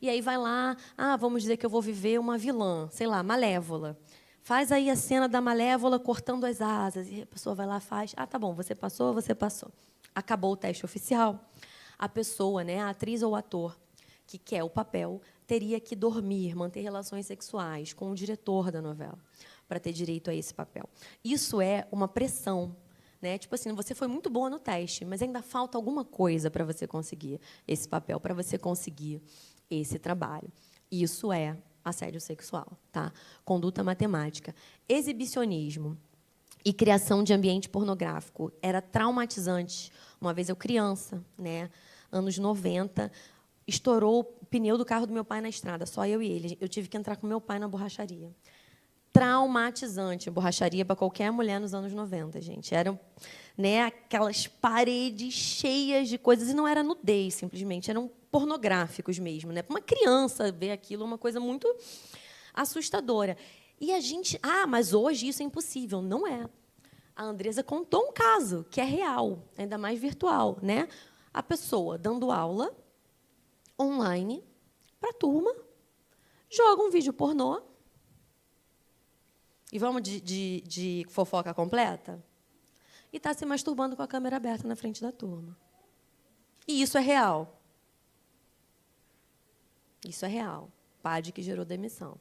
e aí vai lá, vamos dizer que eu vou viver uma vilã, sei lá, Malévola. Faz aí a cena da Malévola cortando as asas. E a pessoa vai lá e faz. Tá bom, você passou. Acabou o teste oficial. A pessoa, né, a atriz ou o ator que quer o papel, teria que dormir, manter relações sexuais com o diretor da novela, para ter direito a esse papel. Isso é uma pressão. Né? Tipo assim, você foi muito boa no teste, mas ainda falta alguma coisa para você conseguir esse papel, para você conseguir esse trabalho. Isso é assédio sexual, tá? Conduta matemática. Exibicionismo e criação de ambiente pornográfico. Era traumatizante. Uma vez eu criança, né, anos 90, estourou o pneu do carro do meu pai na estrada, só eu e ele. Eu tive que entrar com meu pai na borracharia. Traumatizante, borracharia para qualquer mulher nos anos 90, gente. Eram, né, aquelas paredes cheias de coisas, e não era nudez, simplesmente, eram pornográficos mesmo, né? Para uma criança ver aquilo é uma coisa muito assustadora. E a gente, mas hoje isso é impossível. Não é. A Andresa contou um caso que é real, ainda mais virtual, né? A pessoa dando aula online para a turma, joga um vídeo pornô. E vamos de fofoca completa? E está se masturbando com a câmera aberta na frente da turma. E isso é real. Isso é real. PAD que gerou demissão.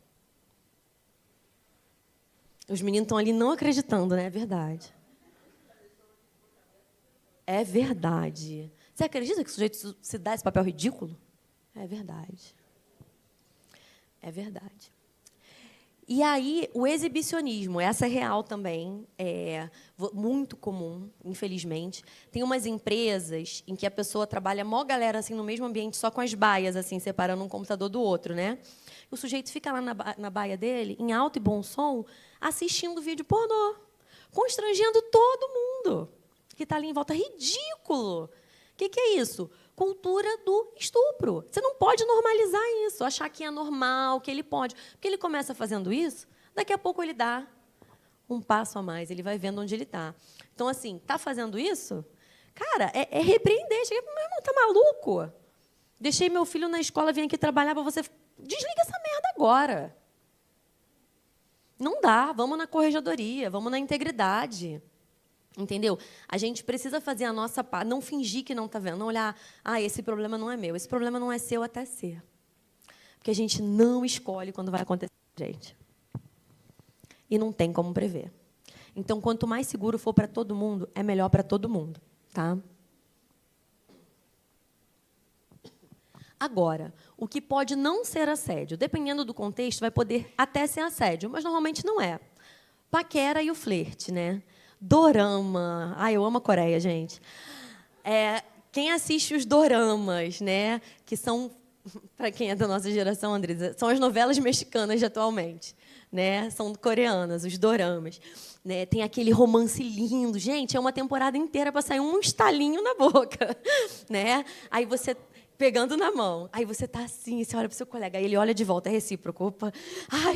Os meninos estão ali não acreditando, né? É verdade. É verdade. Você acredita que o sujeito se dá esse papel ridículo? É verdade. É verdade. E aí, o exibicionismo, essa é real também, é muito comum, infelizmente. Tem umas empresas em que a pessoa trabalha mó galera assim no mesmo ambiente, só com as baias assim, separando um computador do outro, né? O sujeito fica lá na baia dele, em alto e bom som, assistindo vídeo pornô, constrangendo todo mundo que está ali em volta. Ridículo! O que é isso? Cultura do estupro. Você não pode normalizar isso, achar que é normal, que ele pode. Porque ele começa fazendo isso, daqui a pouco ele dá um passo a mais, ele vai vendo onde ele está. Então, assim, está fazendo isso? Cara, é repreender. Chega, meu irmão, tá maluco? Deixei meu filho na escola, vim aqui trabalhar para você. Desliga essa merda agora. Não dá, vamos na corregedoria, vamos na integridade. Entendeu? A gente precisa fazer a nossa parte, não fingir que não está vendo, não olhar, esse problema não é meu, esse problema não é seu até ser. Porque a gente não escolhe quando vai acontecer, gente. E não tem como prever. Então, quanto mais seguro for para todo mundo, é melhor para todo mundo. Tá? Agora, o que pode não ser assédio, dependendo do contexto, vai poder até ser assédio, mas normalmente não é. Paquera e o flerte, né? Dorama. Eu amo a Coreia, gente. Quem assiste os doramas, né? Que são, para quem é da nossa geração, Andresa, são as novelas mexicanas de atualmente, né? São coreanas, os doramas. Né? Tem aquele romance lindo. Gente, é uma temporada inteira para sair um estalinho na boca. Né? Aí você pegando na mão. Aí você está assim, você olha para o seu colega, aí ele olha de volta, é recíproco. Opa,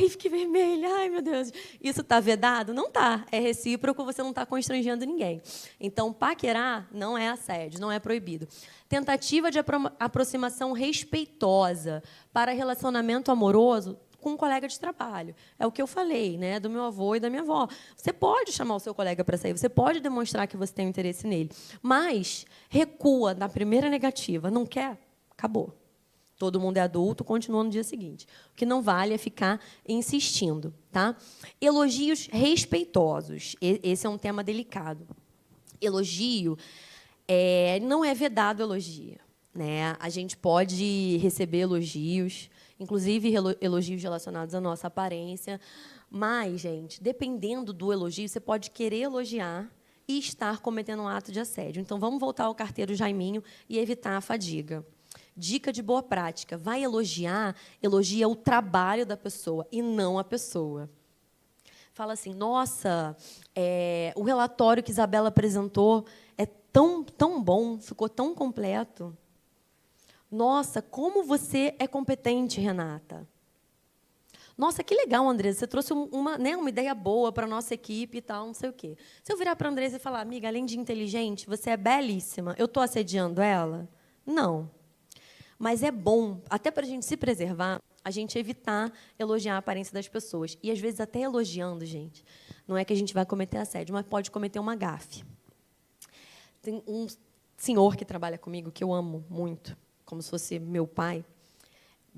fiquei vermelha, meu Deus. Isso está vedado? Não está. É recíproco, você não está constrangendo ninguém. Então, paquerar não é assédio, não é proibido. Tentativa de aproximação respeitosa para relacionamento amoroso com um colega de trabalho. É o que eu falei, né, do meu avô e da minha avó. Você pode chamar o seu colega para sair, você pode demonstrar que você tem um interesse nele, mas recua na primeira negativa. Não quer? Acabou. Todo mundo é adulto, continua no dia seguinte. O que não vale é ficar insistindo. Tá? Elogios respeitosos. Esse é um tema delicado. Elogio, não é vedado elogio. Né? A gente pode receber elogios, inclusive elogios relacionados à nossa aparência, mas, gente, dependendo do elogio, você pode querer elogiar e estar cometendo um ato de assédio. Então, vamos voltar ao carteiro Jaiminho e evitar a fadiga. Dica de boa prática: vai elogiar, elogia o trabalho da pessoa e não a pessoa. Fala assim, nossa, o relatório que Isabela apresentou é tão bom, ficou tão completo. Nossa, como você é competente, Renata. Nossa, que legal, Andresa, você trouxe uma ideia boa para a nossa equipe e tal, não sei o quê. Se eu virar para a Andresa e falar, amiga, além de inteligente, você é belíssima, eu estou assediando ela? Não. Mas é bom, até para a gente se preservar, a gente evitar elogiar a aparência das pessoas. E, às vezes, até elogiando, gente, não é que a gente vai cometer assédio, mas pode cometer uma gafe. Tem um senhor que trabalha comigo, que eu amo muito, como se fosse meu pai,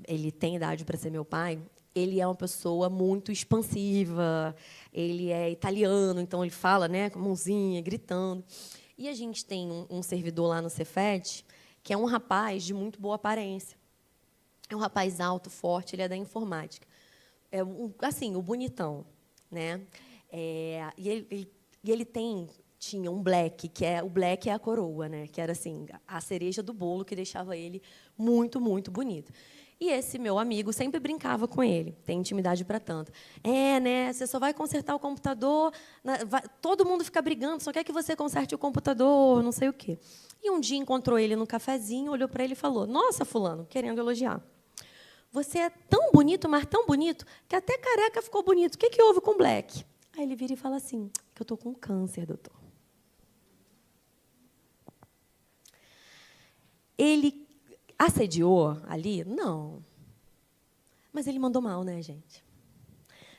ele tem idade para ser meu pai, ele é uma pessoa muito expansiva, ele é italiano, então ele fala, né, com a mãozinha, gritando. E a gente tem um servidor lá no Cefet, que é um rapaz de muito boa aparência. É um rapaz alto, forte, ele é da informática. É assim, o bonitão, né? E ele tinha um black, o black é a coroa, né? Que era assim, a cereja do bolo que deixava ele muito, muito bonito. E esse meu amigo sempre brincava com ele, tem intimidade para tanto. Né? Você só vai consertar o computador, todo mundo fica brigando, só quer que você conserte o computador, não sei o quê. E um dia encontrou ele no cafezinho, olhou para ele e falou, nossa, fulano, querendo elogiar, você é tão bonito, mas tão bonito, que até careca ficou bonito. O que houve com o Black? Aí ele vira e fala assim, que eu estou com câncer, doutor. Ele assediou ali? Não. Mas ele mandou mal, né, gente?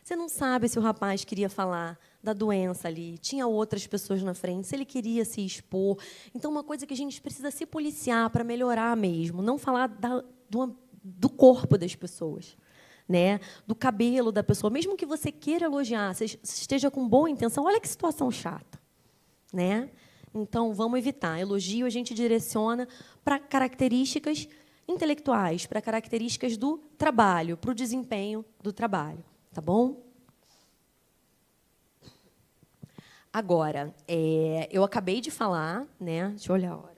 Você não sabe se o rapaz queria falar da doença ali, tinha outras pessoas na frente, se ele queria se expor. Então, uma coisa que a gente precisa se policiar para melhorar mesmo, não falar do corpo das pessoas, né? Do cabelo da pessoa. Mesmo que você queira elogiar, você esteja com boa intenção, olha que situação chata, né? Então, vamos evitar. Elogio a gente direciona para características intelectuais, para características do trabalho, para o desempenho do trabalho. Tá bom? Agora, eu acabei de falar, né? Deixa eu olhar a hora,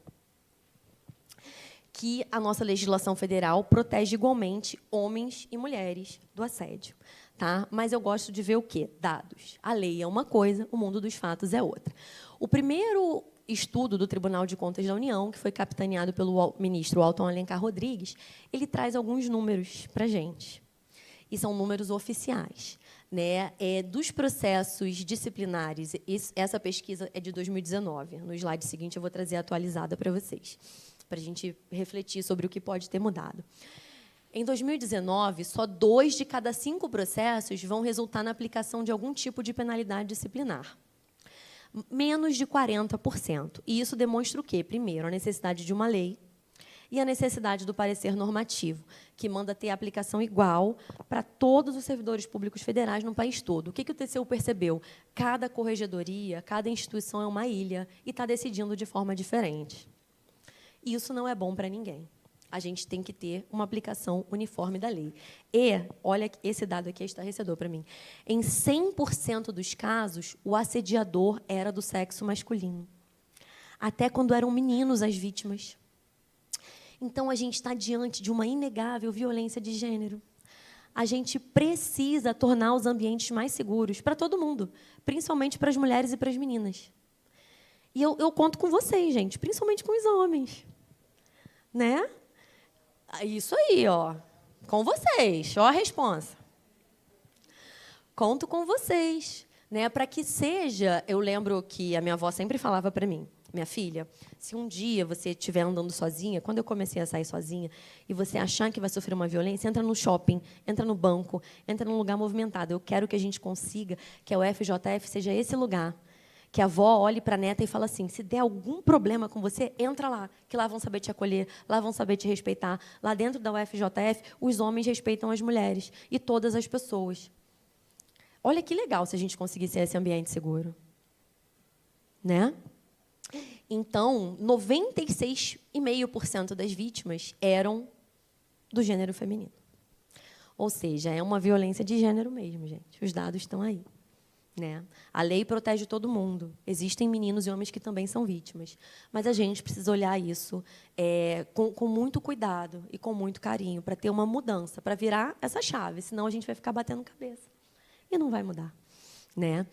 que a nossa legislação federal protege igualmente homens e mulheres do assédio. Tá? Mas eu gosto de ver o quê? Dados. A lei é uma coisa, o mundo dos fatos é outra. O primeiro estudo do Tribunal de Contas da União, que foi capitaneado pelo ministro Alton Alencar Rodrigues, ele traz alguns números para a gente. E são números oficiais. Né? Dos processos disciplinares, essa pesquisa é de 2019. No slide seguinte, eu vou trazer atualizada para vocês, para a gente refletir sobre o que pode ter mudado. Em 2019, só 2 de cada 5 processos vão resultar na aplicação de algum tipo de penalidade disciplinar. Menos de 40%. E isso demonstra o quê? Primeiro, a necessidade de uma lei e a necessidade do parecer normativo, que manda ter aplicação igual para todos os servidores públicos federais no país todo. O que o TCU percebeu? Cada corregedoria, cada instituição é uma ilha e está decidindo de forma diferente. Isso não é bom para ninguém. A gente tem que ter uma aplicação uniforme da lei. E, olha, esse dado aqui é estarrecedor para mim, em 100% dos casos, o assediador era do sexo masculino. Até quando eram meninos as vítimas. Então, a gente está diante de uma inegável violência de gênero. A gente precisa tornar os ambientes mais seguros para todo mundo, principalmente para as mulheres e para as meninas. E eu conto com vocês, gente, principalmente com os homens. Né? Isso aí, ó. Com vocês. Ó a responsa. Conto com vocês. Né? Para que seja... Eu lembro que a minha avó sempre falava para mim, minha filha, se um dia você estiver andando sozinha, quando eu comecei a sair sozinha, e você achar que vai sofrer uma violência, entra no shopping, entra no banco, entra num lugar movimentado. Eu quero que a gente consiga que a UFJF seja esse lugar. Que a avó olhe para a neta e fale assim, se der algum problema com você, entra lá, que lá vão saber te acolher, lá vão saber te respeitar. Lá dentro da UFJF, os homens respeitam as mulheres e todas as pessoas. Olha que legal se a gente conseguisse esse ambiente seguro. Né? Então, 96,5% das vítimas eram do gênero feminino. Ou seja, é uma violência de gênero mesmo, gente. Os dados estão aí. Né? A lei protege todo mundo. Existem meninos e homens que também são vítimas. Mas a gente precisa olhar isso com muito cuidado e com muito carinho para ter uma mudança, para virar essa chave. Senão, a gente vai ficar batendo cabeça. E não vai mudar. Né?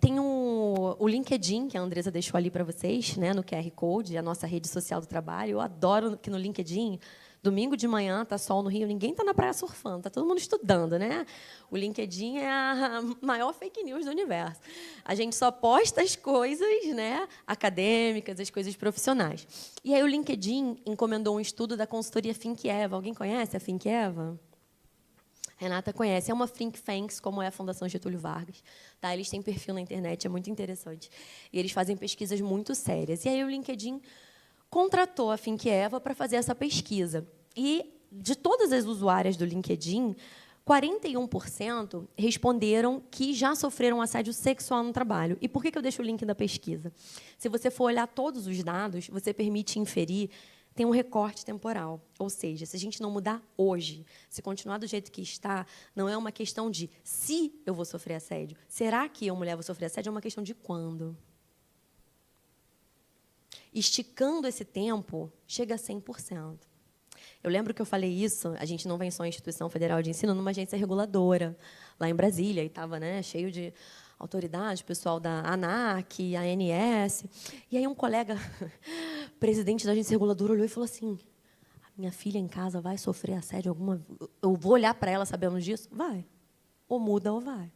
Tem o LinkedIn, que a Andresa deixou ali para vocês, né, no QR Code, a nossa rede social do trabalho. Eu adoro que no LinkedIn, domingo de manhã, está sol no Rio, ninguém está na praia surfando, está todo mundo estudando. Né? O LinkedIn é a maior fake news do universo. A gente só posta as coisas, né, acadêmicas, as coisas profissionais. E aí o LinkedIn encomendou um estudo da consultoria Think Eva. Alguém conhece a Think Eva? Renata conhece, é uma think tank, como é a Fundação Getúlio Vargas. Tá? Eles têm perfil na internet, é muito interessante. E eles fazem pesquisas muito sérias. E aí o LinkedIn contratou a Think Eva para fazer essa pesquisa. E, de todas as usuárias do LinkedIn, 41% responderam que já sofreram assédio sexual no trabalho. E por que eu deixo o link da pesquisa? Se você for olhar todos os dados, você permite inferir, tem um recorte temporal. Ou seja, se a gente não mudar hoje, se continuar do jeito que está, não é uma questão de se eu vou sofrer assédio. Será que eu, mulher, vou sofrer assédio? É uma questão de quando. Esticando esse tempo, chega a 100%. Eu lembro que eu falei isso, a gente não vem só em instituição federal de ensino, numa agência reguladora, lá em Brasília, e estava, né, cheio de autoridades, pessoal da ANAC, ANS. E aí um colega, presidente da agência reguladora, olhou e falou assim, minha filha em casa vai sofrer assédio alguma... Eu vou olhar para ela sabendo disso? Vai. Ou muda ou vai.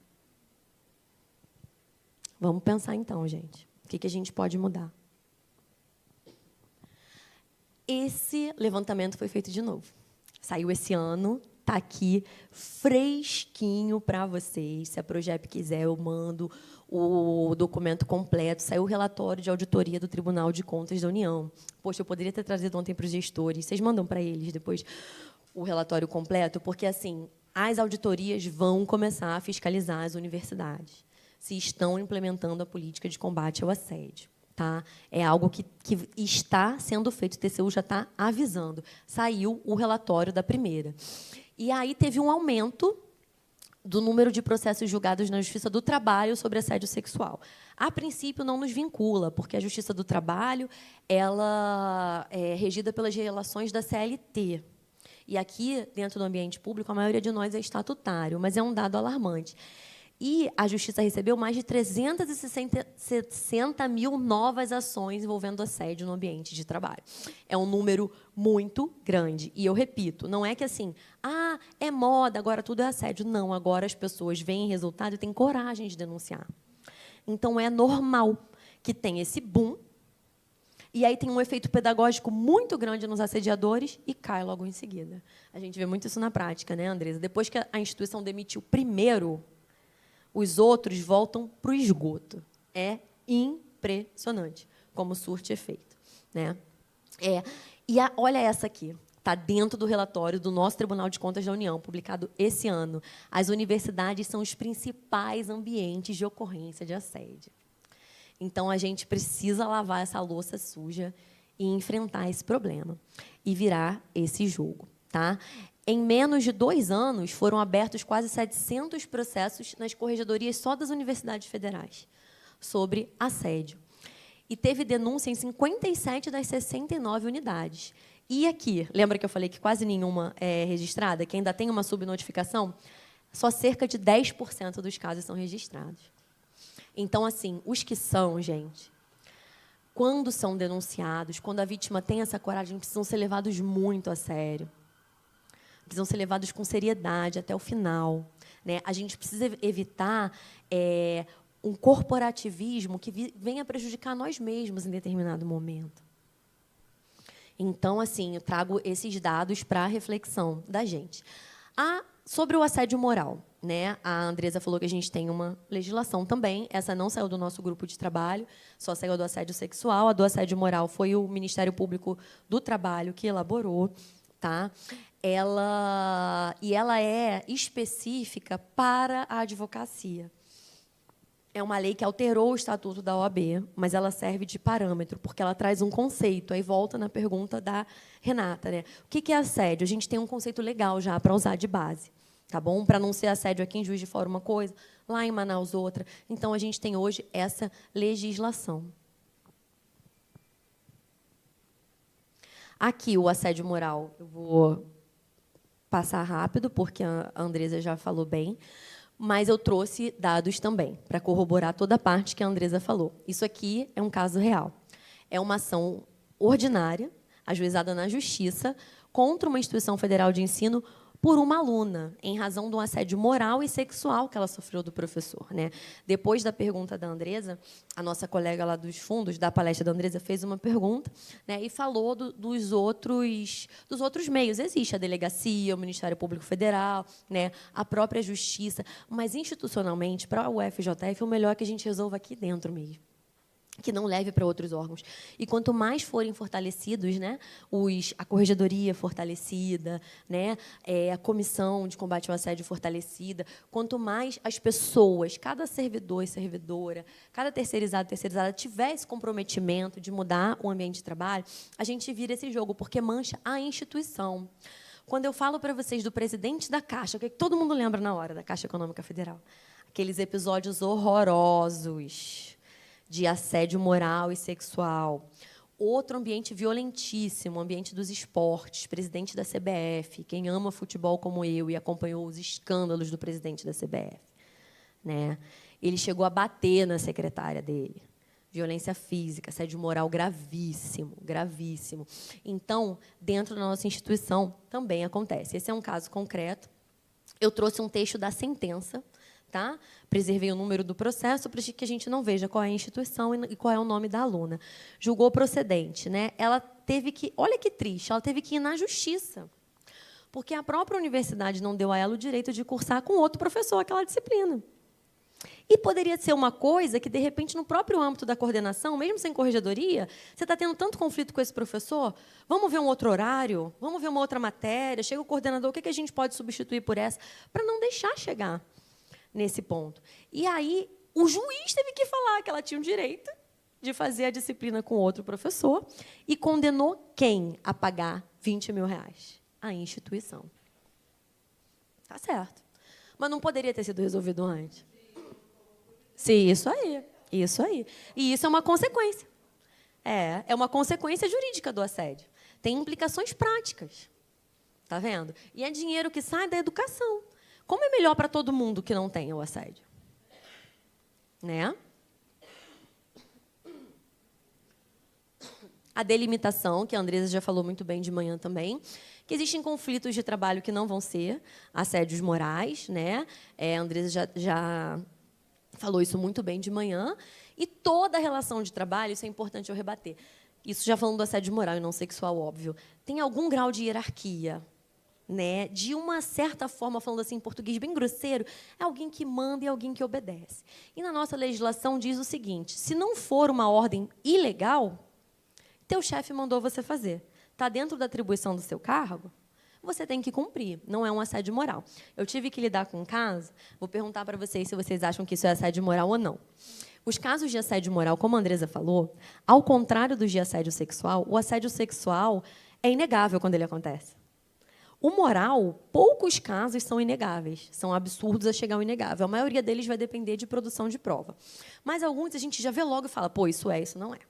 Vamos pensar então, gente. O que a gente pode mudar? Esse levantamento foi feito de novo. Saiu esse ano, está aqui, fresquinho para vocês. Se a Progep quiser, eu mando o documento completo. Saiu o relatório de auditoria do Tribunal de Contas da União. Poxa, eu poderia ter trazido ontem para os gestores. Vocês mandam para eles depois o relatório completo? Porque, assim, as auditorias vão começar a fiscalizar as universidades, se estão implementando a política de combate ao assédio. Tá? É algo que está sendo feito, o TCU já está avisando. Saiu o relatório da primeira. E aí teve um aumento do número de processos julgados na Justiça do Trabalho sobre assédio sexual. A princípio, não nos vincula, porque a Justiça do Trabalho ela é regida pelas relações da CLT. E aqui, dentro do ambiente público, a maioria de nós é estatutário, mas é um dado alarmante. E a Justiça recebeu mais de 360 mil novas ações envolvendo assédio no ambiente de trabalho. É um número muito grande. E eu repito, não é que assim, é moda, agora tudo é assédio. Não, agora as pessoas veem resultado e têm coragem de denunciar. Então, é normal que tenha esse boom, e aí tem um efeito pedagógico muito grande nos assediadores e cai logo em seguida. A gente vê muito isso na prática, né, Andresa? Depois que a instituição demitiu primeiro, os outros voltam para o esgoto. É Impressionante como surte efeito, né? Olha essa aqui. Está dentro do relatório do nosso Tribunal de Contas da União, publicado esse ano. As universidades são os principais ambientes de ocorrência de assédio. Então, a gente precisa lavar essa louça suja e enfrentar esse problema e virar esse jogo. Tá? Em menos de 2 anos, foram abertos quase 700 processos nas corregedorias só das universidades federais sobre assédio. E teve denúncia em 57 das 69 unidades. E aqui, lembra que eu falei que quase nenhuma é registrada? Que ainda tem uma subnotificação? Só cerca de 10% dos casos são registrados. Então, assim, os que são, gente, quando são denunciados, quando a vítima tem essa coragem, precisam ser levados muito a sério. Precisam ser levados com seriedade até o final, né? A gente precisa evitar um corporativismo que venha prejudicar nós mesmos em determinado momento. Então, assim, eu trago esses dados para a reflexão da gente. Sobre o assédio moral, né? A Andresa falou que a gente tem uma legislação também. Essa não saiu do nosso grupo de trabalho, só saiu do assédio sexual. A do assédio moral foi o Ministério Público do Trabalho que elaborou. Tá? Ela é específica para a advocacia. É uma lei que alterou o Estatuto da OAB, mas ela serve de parâmetro, porque ela traz um conceito. Aí volta na pergunta da Renata, né? O que é assédio? A gente tem um conceito legal já para usar de base, tá bom? Para não ser assédio aqui em Juiz de Fora uma coisa, lá em Manaus outra. Então, a gente tem hoje essa legislação. Aqui, o assédio moral, eu vou passar rápido, porque a Andresa já falou bem, mas eu trouxe dados também, para corroborar toda a parte que a Andresa falou. Isso aqui é um caso real. É uma ação ordinária, ajuizada na Justiça, contra uma instituição federal de ensino por uma aluna, em razão de um assédio moral e sexual que ela sofreu do professor, né? Depois da pergunta da Andresa, a nossa colega lá dos fundos, da palestra da Andresa, fez uma pergunta, né, e falou dos outros meios. Existe a delegacia, o Ministério Público Federal, né, a própria Justiça, mas, institucionalmente, para o UFJF, o melhor é que a gente resolva aqui dentro mesmo, que não leve para outros órgãos. E quanto mais forem fortalecidos, né, a corregedoria fortalecida, né, a comissão de combate ao assédio fortalecida, quanto mais as pessoas, cada servidor e servidora, cada terceirizado e terceirizada tiver esse comprometimento de mudar o ambiente de trabalho, a gente vira esse jogo, porque mancha a instituição. Quando eu falo para vocês do presidente da Caixa, o que todo mundo lembra na hora da Caixa Econômica Federal? Aqueles episódios horrorosos de assédio moral e sexual. Outro ambiente violentíssimo, o ambiente dos esportes, presidente da CBF, quem ama futebol como eu e acompanhou os escândalos do presidente da CBF, né? Ele chegou a bater na secretária dele. Violência física, assédio moral gravíssimo, gravíssimo. Então, dentro da nossa instituição, também acontece. Esse é um caso concreto. Eu trouxe um texto da sentença, tá? Preservei o número do processo para que a gente não veja qual é a instituição e qual é o nome da aluna. Julgou procedente, né? Ela teve que, olha que triste, ela teve que ir na justiça, porque a própria universidade não deu a ela o direito de cursar com outro professor aquela disciplina. E poderia ser uma coisa que, de repente, no próprio âmbito da coordenação, mesmo sem corregedoria, você está tendo tanto conflito com esse professor, vamos ver um outro horário, vamos ver uma outra matéria, chega o coordenador, o que a gente pode substituir por essa, para não deixar chegar nesse ponto. E aí, o juiz teve que falar que ela tinha o direito de fazer a disciplina com outro professor e condenou quem a pagar R$20 mil? A instituição. Tá certo. Mas não poderia ter sido resolvido antes. Sim, isso aí. Isso aí. E isso é uma consequência. É uma consequência jurídica do assédio. Tem implicações práticas. Tá vendo? E é dinheiro que sai da educação. Como é melhor para todo mundo que não tenha o assédio? Né? A delimitação, que a Andresa já falou muito bem de manhã também, que existem conflitos de trabalho que não vão ser assédios morais, né? A Andresa já falou isso muito bem de manhã. E toda relação de trabalho, isso é importante eu rebater. Isso já falando do assédio moral e não sexual, óbvio. Tem algum grau de hierarquia. né, de uma certa forma, falando assim em português bem grosseiro, é alguém que manda e alguém que obedece. E na nossa legislação diz o seguinte: se não for uma ordem ilegal, teu chefe mandou você fazer, está dentro da atribuição do seu cargo, você tem que cumprir, não é um assédio moral. Eu tive que lidar com um caso, vou perguntar para vocês se vocês acham que isso é assédio moral ou não. Os casos de assédio moral, como a Andresa falou, ao contrário dos de assédio sexual, o assédio sexual é inegável quando ele acontece. O moral, poucos casos são inegáveis, são absurdos a chegar ao inegável. A maioria deles vai depender de produção de prova. Mas alguns a gente já vê logo e fala, pô, isso é, isso não é.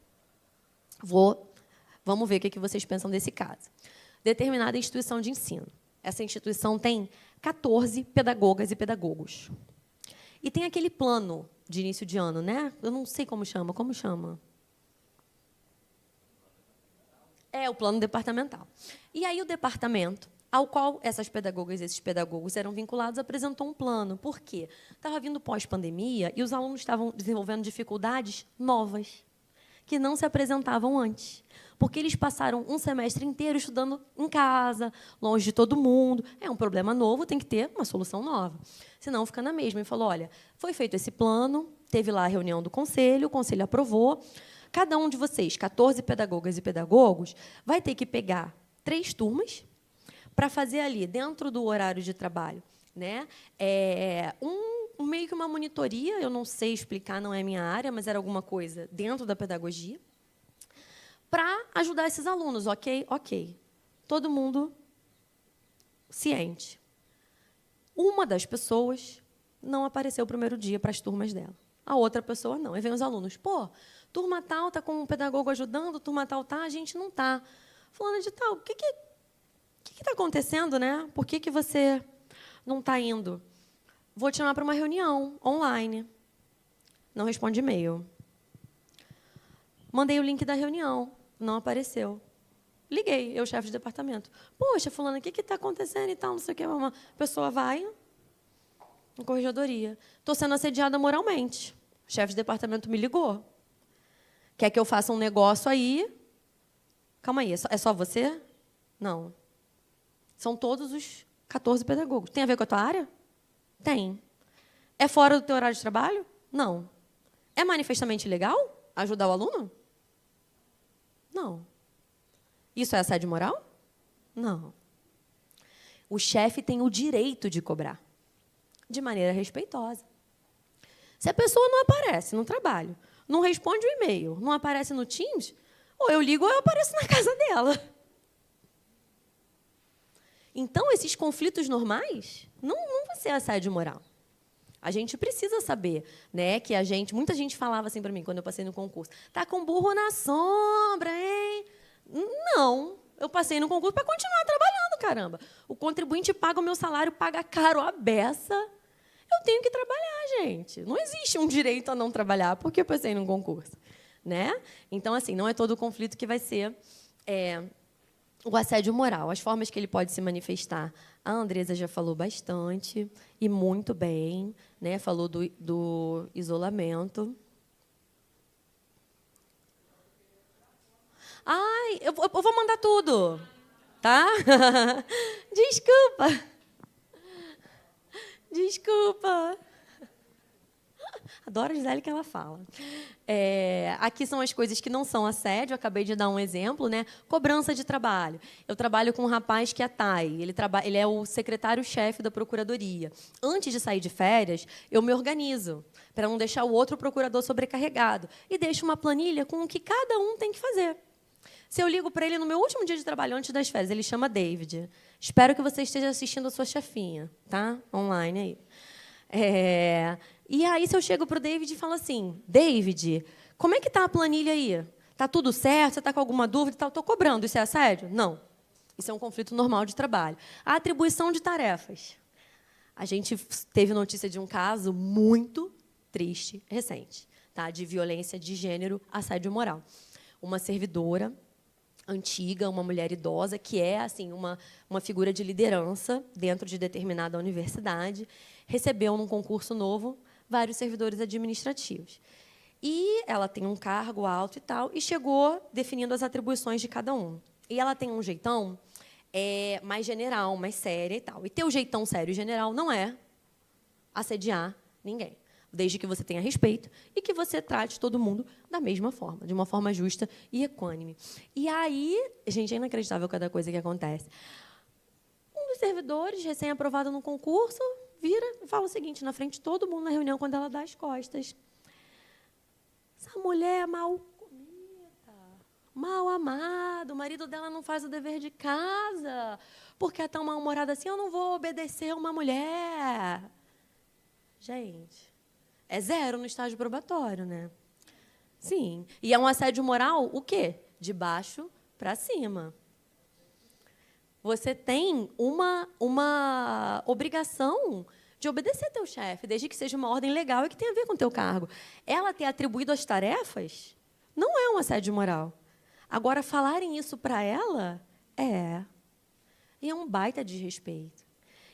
Vamos ver o que vocês pensam desse caso. Determinada instituição de ensino. Essa instituição tem 14 pedagogas e pedagogos. E tem aquele plano de início de ano, né? Eu não sei como chama. Como chama? É o plano departamental. E aí o departamento ao qual essas pedagogas e esses pedagogos eram vinculados, apresentou um plano. Por quê? Estava vindo pós-pandemia e os alunos estavam desenvolvendo dificuldades novas, que não se apresentavam antes. Porque eles passaram um semestre inteiro estudando em casa, longe de todo mundo. É um problema novo, tem que ter uma solução nova. Senão fica na mesma. E falou, olha, foi feito esse plano, teve lá a reunião do conselho, o conselho aprovou. Cada um de vocês, 14 pedagogas e pedagogos, vai ter que pegar 3 turmas, para fazer ali, dentro do horário de trabalho, né, meio que uma monitoria, eu não sei explicar, não é minha área, mas era alguma coisa dentro da pedagogia, para ajudar esses alunos, ok? Ok. Todo mundo ciente. Uma das pessoas não apareceu o primeiro dia para as turmas dela. A outra pessoa não. Aí vem os alunos, pô, turma tal está com um pedagogo ajudando, turma tal tá, a gente não está. Fulana de tal, o que está acontecendo, né? Por que você não está indo? Vou te chamar para uma reunião online. Não responde e-mail. Mandei o link da reunião. Não apareceu. Liguei, eu, chefe de departamento. Poxa, fulana, o que está acontecendo e tal? Não sei o que. Uma pessoa vai na corregedoria. Estou sendo assediada moralmente. O chefe de departamento me ligou. Quer que eu faça um negócio aí? Calma aí, é só você? Não. São todos os 14 pedagogos. Tem a ver com a tua área? Tem. É fora do teu horário de trabalho? Não. É manifestamente ilegal ajudar o aluno? Não. Isso é assédio moral? Não. O chefe tem o direito de cobrar, de maneira respeitosa. Se a pessoa não aparece no trabalho, não responde o e-mail, não aparece no Teams, ou eu ligo ou eu apareço na casa dela. Então, esses conflitos normais não vão ser assédio moral. A gente precisa saber, né, que muita gente falava assim para mim quando eu passei no concurso, tá com burro na sombra, hein? Não, eu passei no concurso para continuar trabalhando, caramba. O contribuinte paga o meu salário, paga caro a beça. Eu tenho que trabalhar, gente. Não existe um direito a não trabalhar porque eu passei no concurso, né? Então, assim, não é todo conflito que vai ser o assédio moral. As formas que ele pode se manifestar, a Andresa já falou bastante, e muito bem, né? Falou do isolamento. Ai, eu vou mandar tudo, tá? Desculpa. Desculpa. Adoro a Gisele que ela fala. Aqui são as coisas que não são assédio, acabei de dar um exemplo, né? Cobrança de trabalho. Eu trabalho com um rapaz que é TAI, ele é o secretário-chefe da Procuradoria. Antes de sair de férias, eu me organizo para não deixar o outro procurador sobrecarregado e deixo uma planilha com o que cada um tem que fazer. Se eu ligo para ele no meu último dia de trabalho, antes das férias, ele chama David. Espero que você esteja assistindo a sua chefinha, tá? Online aí. E aí, se eu chego para o David e falo assim, David, como é que está a planilha aí? Está tudo certo? Você está com alguma dúvida? Estou cobrando. Isso é assédio? Não. Isso é um conflito normal de trabalho. A atribuição de tarefas. A gente teve notícia de um caso muito triste, recente, tá? De violência de gênero, assédio moral. Uma servidora antiga, uma mulher idosa, que é assim uma figura de liderança dentro de determinada universidade, recebeu, num concurso novo, vários servidores administrativos. E ela tem um cargo alto e tal, e chegou definindo as atribuições de cada um. E ela tem um jeitão mais general, mais séria e tal. E ter o jeitão sério e general não é assediar ninguém, desde que você tenha respeito e que você trate todo mundo da mesma forma, de uma forma justa e equânime. E aí, gente, é inacreditável cada coisa que acontece. Um dos servidores, recém-aprovado no concurso, vira e fala o seguinte, na frente de todo mundo na reunião, quando ela dá as costas. Essa mulher é mal comida, mal amada, o marido dela não faz o dever de casa, porque é tão mal-humorada assim, eu não vou obedecer uma mulher. Gente, é 0 no estágio probatório, né? Sim. E é um assédio moral, o quê? De baixo para cima. Você tem uma obrigação de obedecer teu chefe, desde que seja uma ordem legal e que tenha a ver com o teu cargo. Ela ter atribuído as tarefas não é um assédio moral. Agora, falarem isso para ela, e é um baita desrespeito.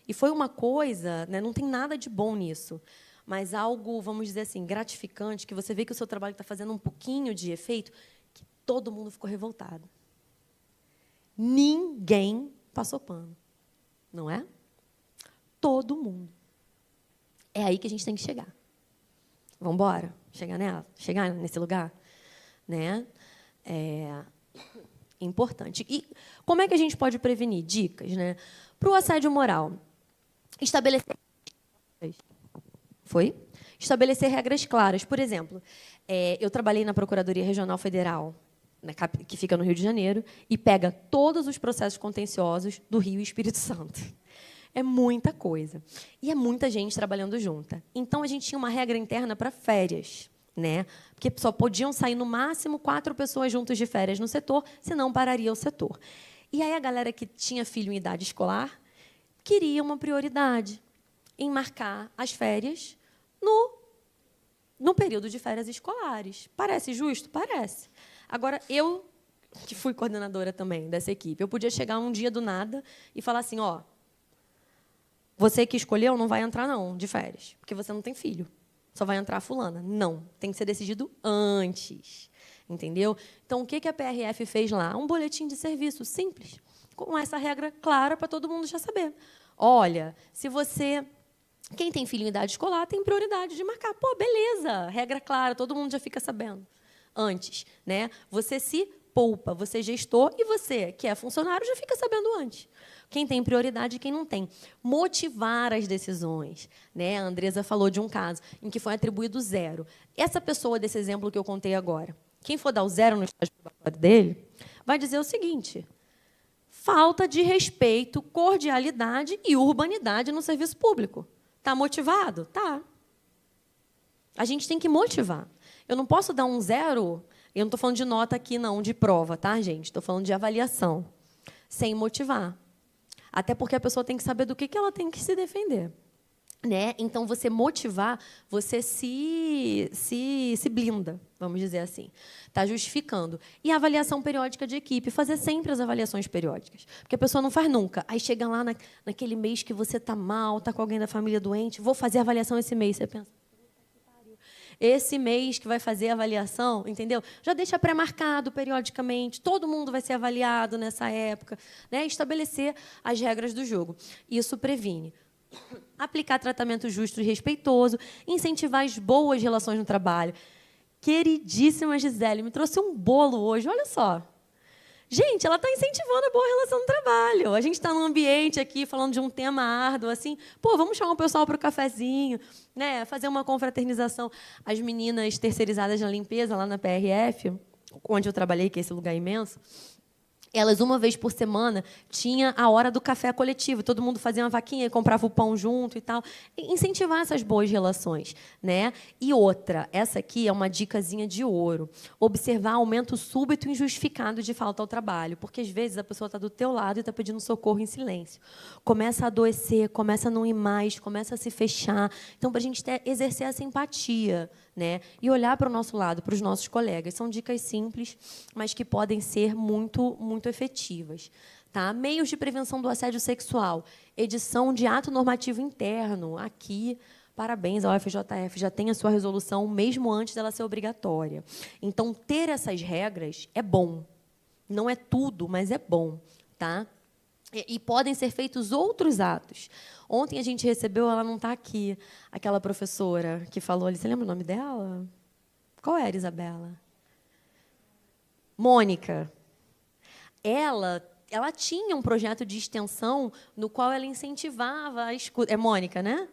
E foi uma coisa, né, não tem nada de bom nisso, mas algo, vamos dizer assim, gratificante, que você vê que o seu trabalho está fazendo um pouquinho de efeito, que todo mundo ficou revoltado. Ninguém passou pano, não é? Todo mundo. É aí que a gente tem que chegar. Vamos embora? Chegar nesse lugar? Né? É importante. E como é que a gente pode prevenir? Dicas, né? Para o assédio moral, estabelecer regras claras. Por exemplo, eu trabalhei na Procuradoria Regional Federal, que fica no Rio de Janeiro, e pega todos os processos contenciosos do Rio e Espírito Santo. É muita coisa. E é muita gente trabalhando junta. Então, a gente tinha uma regra interna para férias, né? Porque só podiam sair, no máximo, 4 pessoas juntas de férias no setor, senão pararia o setor. E aí a galera que tinha filho em idade escolar queria uma prioridade em marcar as férias no período de férias escolares. Parece justo? Parece. Agora, eu, que fui coordenadora também dessa equipe, eu podia chegar um dia do nada e falar assim, ó, você que escolheu não vai entrar, não, de férias, porque você não tem filho. Só vai entrar a fulana. Não, tem que ser decidido antes. Entendeu? Então, o que a PRF fez lá? Um boletim de serviço simples, com essa regra clara para todo mundo já saber. Olha, se você... Quem tem filho em idade escolar tem prioridade de marcar. Pô, beleza, regra clara, todo mundo já fica sabendo. Antes, né? Você se poupa, você é gestor, e você, que é funcionário, já fica sabendo antes. Quem tem prioridade e quem não tem. Motivar as decisões, né? A Andresa falou de um caso em que foi atribuído 0. Essa pessoa desse exemplo que eu contei agora, quem for dar o 0 no estágio probatório dele, vai dizer o seguinte: falta de respeito, cordialidade e urbanidade no serviço público. Está motivado? Tá. A gente tem que motivar. Eu não posso dar um 0, eu não estou falando de nota aqui, não, de prova, tá, gente? Estou falando de avaliação, sem motivar. Até porque a pessoa tem que saber do que ela tem que se defender. Né? Então, você motivar, você se blinda, vamos dizer assim. Está justificando. E a avaliação periódica de equipe, fazer sempre as avaliações periódicas. Porque a pessoa não faz nunca. Aí chega lá naquele mês que você está mal, está com alguém da família doente, vou fazer a avaliação esse mês. Você pensa, esse mês que vai fazer a avaliação, entendeu? Já deixa pré-marcado periodicamente, todo mundo vai ser avaliado nessa época, né? Estabelecer as regras do jogo. Isso previne. Aplicar tratamento justo e respeitoso, incentivar as boas relações no trabalho. Queridíssima Gisele, me trouxe um bolo hoje, olha só. Gente, ela está incentivando a boa relação no trabalho. A gente está num ambiente aqui falando de um tema árduo, assim, pô, vamos chamar o pessoal para o cafezinho, né? Fazer uma confraternização. As meninas terceirizadas na limpeza, lá na PRF, onde eu trabalhei, que é esse lugar imenso, elas, uma vez por semana, tinha a hora do café coletivo. Todo mundo fazia uma vaquinha e comprava o pão junto e tal. Incentivar essas boas relações, né? E outra, essa aqui é uma dicasinha de ouro. Observar aumento súbito e injustificado de falta ao trabalho. Porque, às vezes, a pessoa está do teu lado e está pedindo socorro em silêncio. Começa a adoecer, começa a não ir mais, começa a se fechar. Então, para a gente exercer essa empatia, né? E olhar para o nosso lado, para os nossos colegas. São dicas simples, mas que podem ser muito efetivas. Tá? Meios de prevenção do assédio sexual. Edição de ato normativo interno. Aqui, parabéns ao FJF, já tem a sua resolução mesmo antes dela ser obrigatória. Então, ter essas regras é bom. Não é tudo, mas é bom. Tá? E podem ser feitos outros atos. Ontem a gente recebeu, ela não está aqui, aquela professora que falou ali, você lembra o nome dela? Qual era, Isabela? Mônica. Ela tinha um projeto de extensão no qual ela incentivava a escuta. É Mônica, né?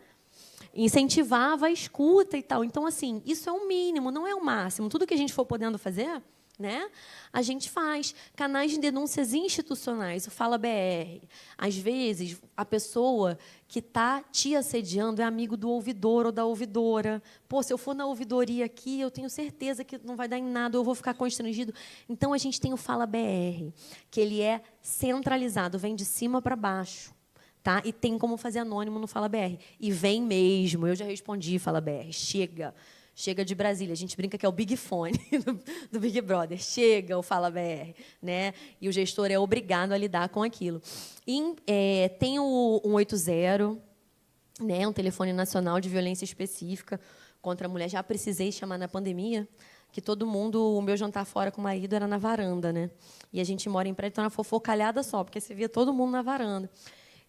Incentivava a escuta e tal. Então, assim, isso é o mínimo, não é o máximo. Tudo que a gente for podendo fazer, né, a gente faz. Canais de denúncias institucionais, o Fala BR. Às vezes, a pessoa que está te assediando é amigo do ouvidor ou da ouvidora. Pô, se eu for na ouvidoria aqui, eu tenho certeza que não vai dar em nada, eu vou ficar constrangido. Então, a gente tem o Fala BR, que ele é centralizado, vem de cima para baixo. Tá? E tem como fazer anônimo no Fala BR. E vem mesmo, eu já respondi, Fala BR, chega. Chega de Brasília. A gente brinca que é o Big Fone do Big Brother. Chega o Fala BR. Né? E o gestor é obrigado a lidar com aquilo. E, tem o 180, né? Um telefone nacional de violência específica contra a mulher. Já precisei chamar na pandemia, que todo mundo, o meu jantar fora com o marido era na varanda. Né? E a gente mora em prédio, então era fofocalhada só, porque você via todo mundo na varanda.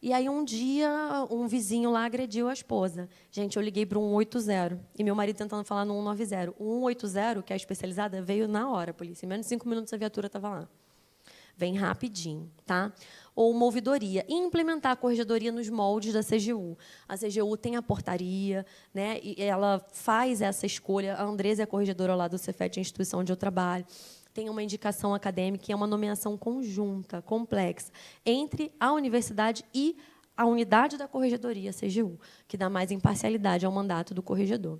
E aí, um dia, um vizinho lá agrediu a esposa. Gente, eu liguei para o 180, e meu marido tentando falar no 190. O 180, que é a especializada, veio na hora, a polícia. Em menos de 5 minutos, a viatura estava lá. Vem rapidinho. Tá? Ou uma ouvidoria. E implementar a corregedoria nos moldes da CGU. A CGU tem a portaria, né? E ela faz essa escolha. A Andresa é a corregedora lá do Cefet, a instituição onde eu trabalho. Tem uma indicação acadêmica, que é uma nomeação conjunta, complexa, entre a universidade e a unidade da corregedoria, a CGU, que dá mais imparcialidade ao mandato do corregedor.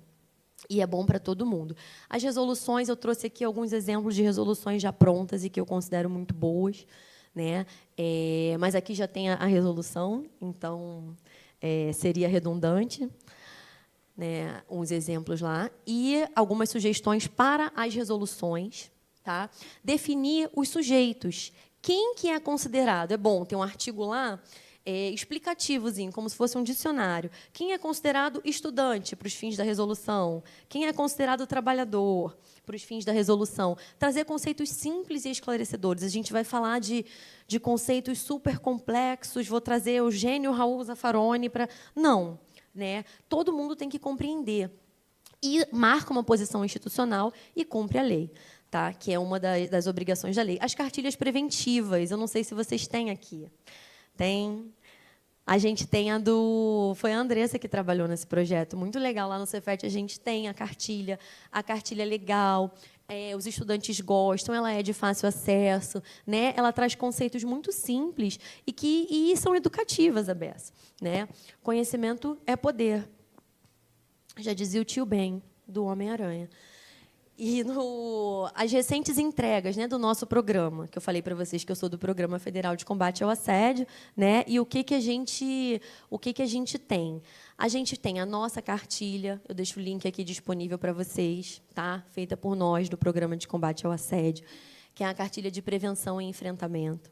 E é bom para todo mundo. As resoluções, eu trouxe aqui alguns exemplos de resoluções já prontas e que eu considero muito boas. Né? Mas aqui já tem a resolução, então seria redundante. Né? Uns exemplos lá. E algumas sugestões para as resoluções. Tá? Definir os sujeitos. Quem que é considerado? É bom ter um artigo lá explicativozinho, como se fosse um dicionário. Quem é considerado estudante para os fins da resolução? Quem é considerado trabalhador para os fins da resolução? Trazer conceitos simples e esclarecedores. A gente vai falar de conceitos super complexos, vou trazer Eugênio Raul Zaffaroni para... Não. Né? Todo mundo tem que compreender. E marca uma posição institucional e cumpre a lei. Tá? Que é uma das obrigações da lei. As cartilhas preventivas, eu não sei se vocês têm aqui. Tem. A gente tem a do... Foi a Andressa que trabalhou nesse projeto. Muito legal. Lá no Cefet a gente tem a cartilha legal. Os estudantes gostam, ela é de fácil acesso. Né? Ela traz conceitos muito simples e são educativas, a beça. Né? Conhecimento é poder. Já dizia o tio Ben, do Homem-Aranha. E as recentes entregas, né, do nosso programa, que eu falei para vocês que eu sou do Programa Federal de Combate ao Assédio, né, e o que a gente tem? A gente tem a nossa cartilha, eu deixo o link aqui disponível para vocês, tá? Feita por nós do Programa de Combate ao Assédio, que é a cartilha de prevenção e enfrentamento.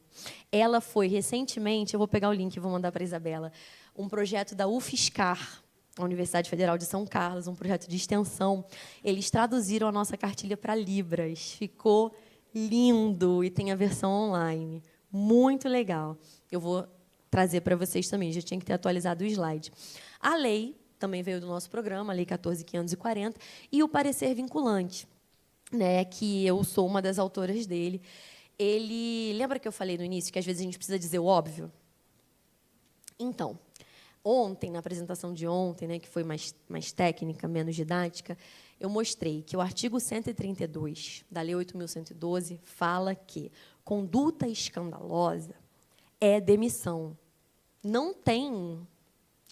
Ela foi recentemente, eu vou pegar o link e vou mandar para a Isabela, um projeto da UFSCar, a Universidade Federal de São Carlos, um projeto de extensão. Eles traduziram a nossa cartilha para Libras. Ficou lindo e tem a versão online. Muito legal. Eu vou trazer para vocês também. Já tinha que ter atualizado o slide. A lei também veio do nosso programa, a Lei 14.540, e o parecer vinculante, né, que eu sou uma das autoras dele. Lembra que eu falei no início que às vezes a gente precisa dizer o óbvio? Então, ontem, na apresentação de ontem, né, que foi mais técnica, menos didática, eu mostrei que o artigo 132 da Lei 8.112 fala que conduta escandalosa é demissão. Não tem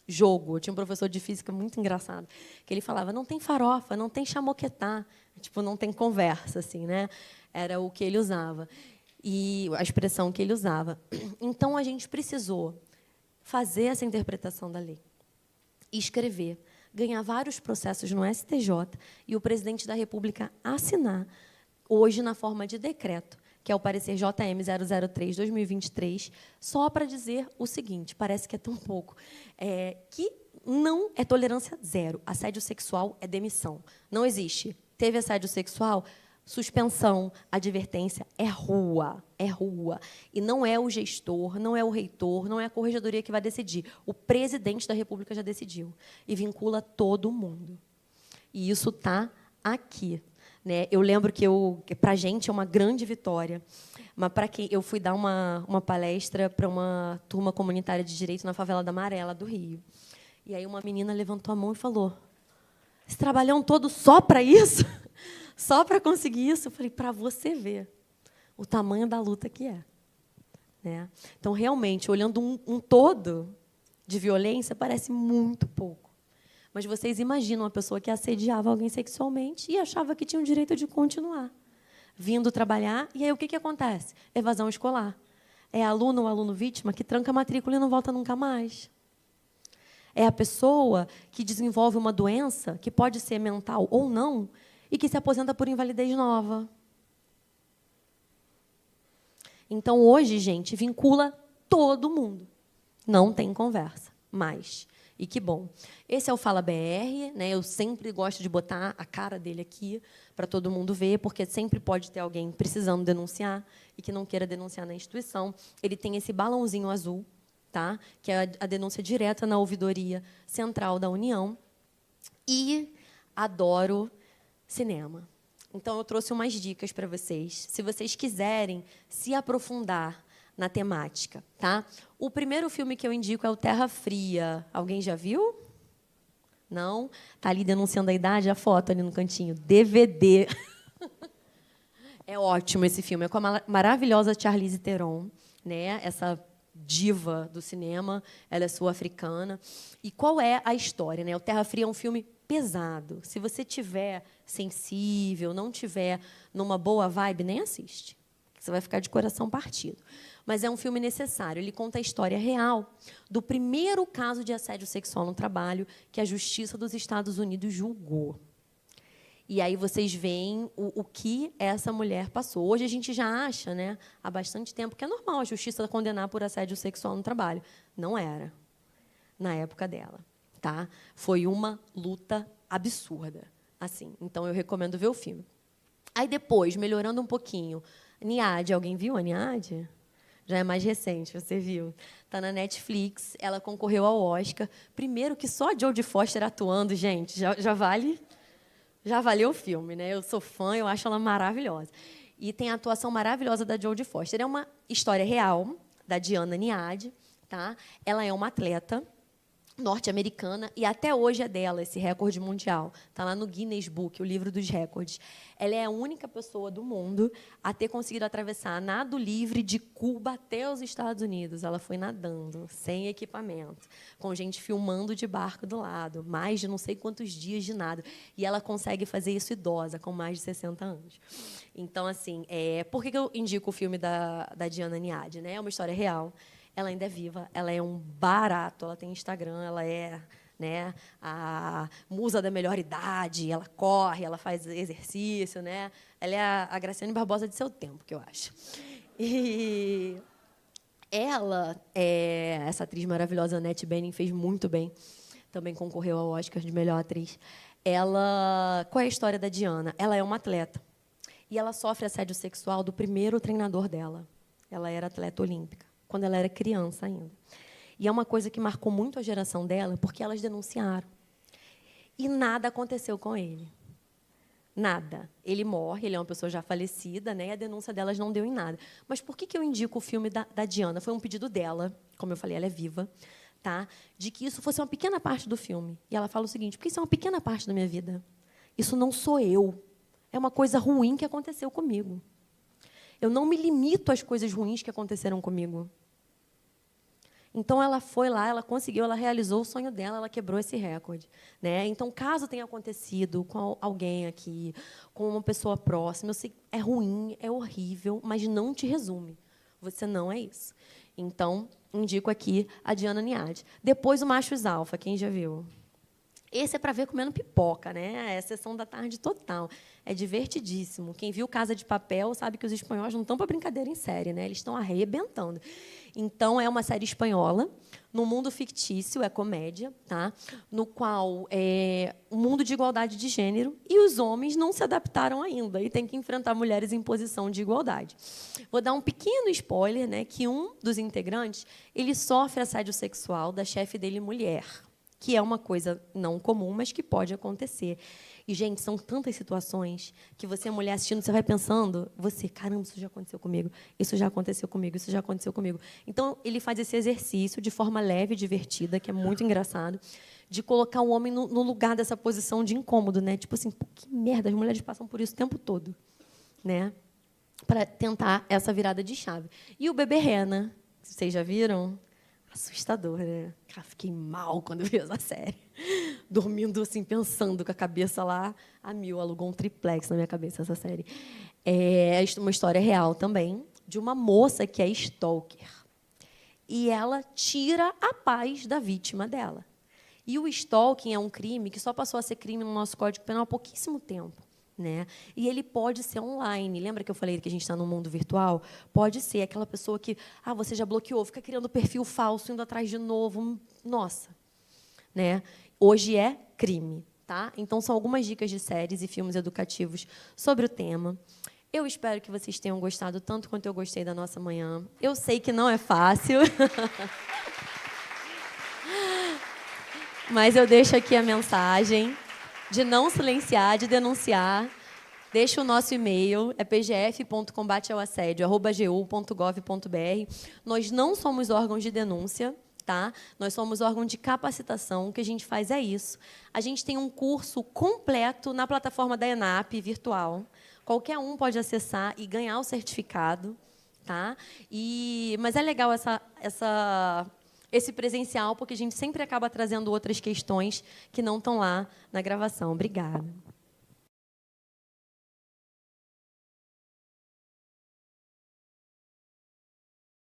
jogo. Eu tinha um professor de física muito engraçado, que ele falava, não tem farofa, não tem chamoquetá, tipo, não tem conversa, assim, né? Era o que ele usava, e a expressão que ele usava. Então, a gente precisou fazer essa interpretação da lei, escrever, ganhar vários processos no STJ e o presidente da República assinar, hoje na forma de decreto, que é o parecer JM 003/2023, só para dizer o seguinte, parece que é tão pouco, que não é tolerância zero. Assédio sexual é demissão. Não existe. Teve assédio sexual, suspensão, advertência, é rua, é rua. E não é o gestor, não é o reitor, não é a corregedoria que vai decidir. O presidente da República já decidiu. E vincula todo mundo. E isso está aqui. Né? Eu lembro que, para a gente, é uma grande vitória. Mas para quem eu fui dar uma palestra para uma turma comunitária de direito na favela da Amarela, do Rio. E aí uma menina levantou a mão e falou: esse trabalhão todo só para isso? Só para conseguir isso? Eu falei: para você ver o tamanho da luta que é. Né? Então, realmente, olhando um todo de violência, parece muito pouco. Mas vocês imaginam uma pessoa que assediava alguém sexualmente e achava que tinha o direito de continuar vindo trabalhar, e aí o que acontece? Evasão escolar. É aluno ou aluno vítima que tranca a matrícula e não volta nunca mais. É a pessoa que desenvolve uma doença, que pode ser mental ou não, e que se aposenta por invalidez nova. Então, hoje, gente, vincula todo mundo. Não tem conversa mais. E que bom. Esse é o Fala BR, né? Eu sempre gosto de botar a cara dele aqui para todo mundo ver, porque sempre pode ter alguém precisando denunciar e que não queira denunciar na instituição. Ele tem esse balãozinho azul, tá? Que é a denúncia direta na Ouvidoria Central da União. E adoro cinema. Então, eu trouxe umas dicas para vocês, se vocês quiserem se aprofundar na temática. Tá? O primeiro filme que eu indico é o Terra Fria. Alguém já viu? Não? Está ali denunciando a idade, a foto ali no cantinho. DVD. É ótimo esse filme. É com a maravilhosa Charlize Theron, né? Essa diva do cinema. Ela é sul-africana. E qual é a história? Né? O Terra Fria é um filme pesado. Se você tiver sensível, não tiver numa boa vibe, nem assiste. Você vai ficar de coração partido. Mas é um filme necessário. Ele conta a história real do primeiro caso de assédio sexual no trabalho que a Justiça dos Estados Unidos julgou. E aí vocês veem o que essa mulher passou. Hoje a gente já acha, né, há bastante tempo, que é normal a Justiça condenar por assédio sexual no trabalho. Não era, na época dela. Tá? Foi uma luta absurda. Assim. Então, eu recomendo ver o filme. Aí, depois, melhorando um pouquinho, Niad, alguém viu a Niad? Já é mais recente, você viu. Está na Netflix, ela concorreu ao Oscar. Primeiro que só a Jodie Foster atuando, gente, já valeu o filme. Né? Eu sou fã, eu acho ela maravilhosa. E tem a atuação maravilhosa da Jodie Foster. É uma história real, da Diana Niad. Tá? Ela é uma atleta norte-americana, e até hoje é dela esse recorde mundial. Está lá no Guinness Book, o livro dos recordes. Ela é a única pessoa do mundo a ter conseguido atravessar nado livre de Cuba até os Estados Unidos. Ela foi nadando, sem equipamento, com gente filmando de barco do lado, mais de não sei quantos dias de nado. E ela consegue fazer isso idosa, com mais de 60 anos. Então, assim, por que eu indico o filme da Diana Niad? Né? É uma história real. Ela ainda é viva, ela é um barato, ela tem Instagram, ela é, né, a musa da melhor idade, ela corre, ela faz exercício, né? Ela é a Graciane Barbosa de seu tempo, que eu acho. E ela, essa atriz maravilhosa, Annette Bening, fez muito bem, também concorreu ao Oscar de melhor atriz. Qual é a história da Diana? Ela é uma atleta e ela sofre assédio sexual do primeiro treinador dela. Ela era atleta olímpica, quando ela era criança ainda. E é uma coisa que marcou muito a geração dela, porque elas denunciaram. E nada aconteceu com ele. Nada. Ele morre, ele é uma pessoa já falecida, né? E a denúncia delas não deu em nada. Mas por que eu indico o filme da Diana? Foi um pedido dela, como eu falei, ela é viva, tá? De que isso fosse uma pequena parte do filme. E ela fala o seguinte: porque isso é uma pequena parte da minha vida. Isso não sou eu. É uma coisa ruim que aconteceu comigo. Eu não me limito às coisas ruins que aconteceram comigo. Então, ela foi lá, ela conseguiu, ela realizou o sonho dela, ela quebrou esse recorde. Né? Então, caso tenha acontecido com alguém aqui, com uma pessoa próxima, eu sei que é ruim, é horrível, mas não te resume. Você não é isso. Então, indico aqui a Diana Niad. Depois, o Machos Alfa, quem já viu? Esse é para ver comendo pipoca, né? É a sessão da tarde total. É divertidíssimo. Quem viu Casa de Papel sabe que os espanhóis não estão para brincadeira em série, né? Eles estão arrebentando. Então, é uma série espanhola, no mundo fictício, é comédia, tá? No qual é um mundo de igualdade de gênero e os homens não se adaptaram ainda e têm que enfrentar mulheres em posição de igualdade. Vou dar um pequeno spoiler, né? Que um dos integrantes ele sofre assédio sexual da chefe dele, mulher, que é uma coisa não comum, mas que pode acontecer. E, gente, são tantas situações que você, mulher, assistindo, você vai pensando, caramba, isso já aconteceu comigo, isso já aconteceu comigo, isso já aconteceu comigo. Então, ele faz esse exercício de forma leve e divertida, que é muito engraçado, de colocar o homem no lugar dessa posição de incômodo, né? Tipo assim, pô, que merda, as mulheres passam por isso o tempo todo, né? Para tentar essa virada de chave. E o Bebê Rena, vocês já viram? Assustador, né? Cara, fiquei mal quando eu vi essa série. Dormindo, assim, pensando com a cabeça lá a mil. Alugou um triplex na minha cabeça essa série. É uma história real também, de uma moça que é stalker. E ela tira a paz da vítima dela. E o stalking é um crime que só passou a ser crime no nosso Código Penal há pouquíssimo tempo. Né? E ele pode ser online. Lembra que eu falei que a gente está no mundo virtual? Pode ser aquela pessoa que você já bloqueou, fica criando perfil falso, indo atrás de novo. Nossa. Né? Hoje é crime. Tá? Então, são algumas dicas de séries e filmes educativos sobre o tema. Eu espero que vocês tenham gostado tanto quanto eu gostei da nossa manhã. Eu sei que não é fácil. Mas eu deixo aqui a mensagem de não silenciar, de denunciar. Deixa o nosso e-mail, é pgf.combateaoassédio@gu.gov.br. Nós não somos órgãos de denúncia, tá? Nós somos órgão de capacitação. O que a gente faz é isso. A gente tem um curso completo na plataforma da ENAP virtual. Qualquer um pode acessar e ganhar o certificado, tá? Mas é legal esse presencial, porque a gente sempre acaba trazendo outras questões que não estão lá na gravação. Obrigada.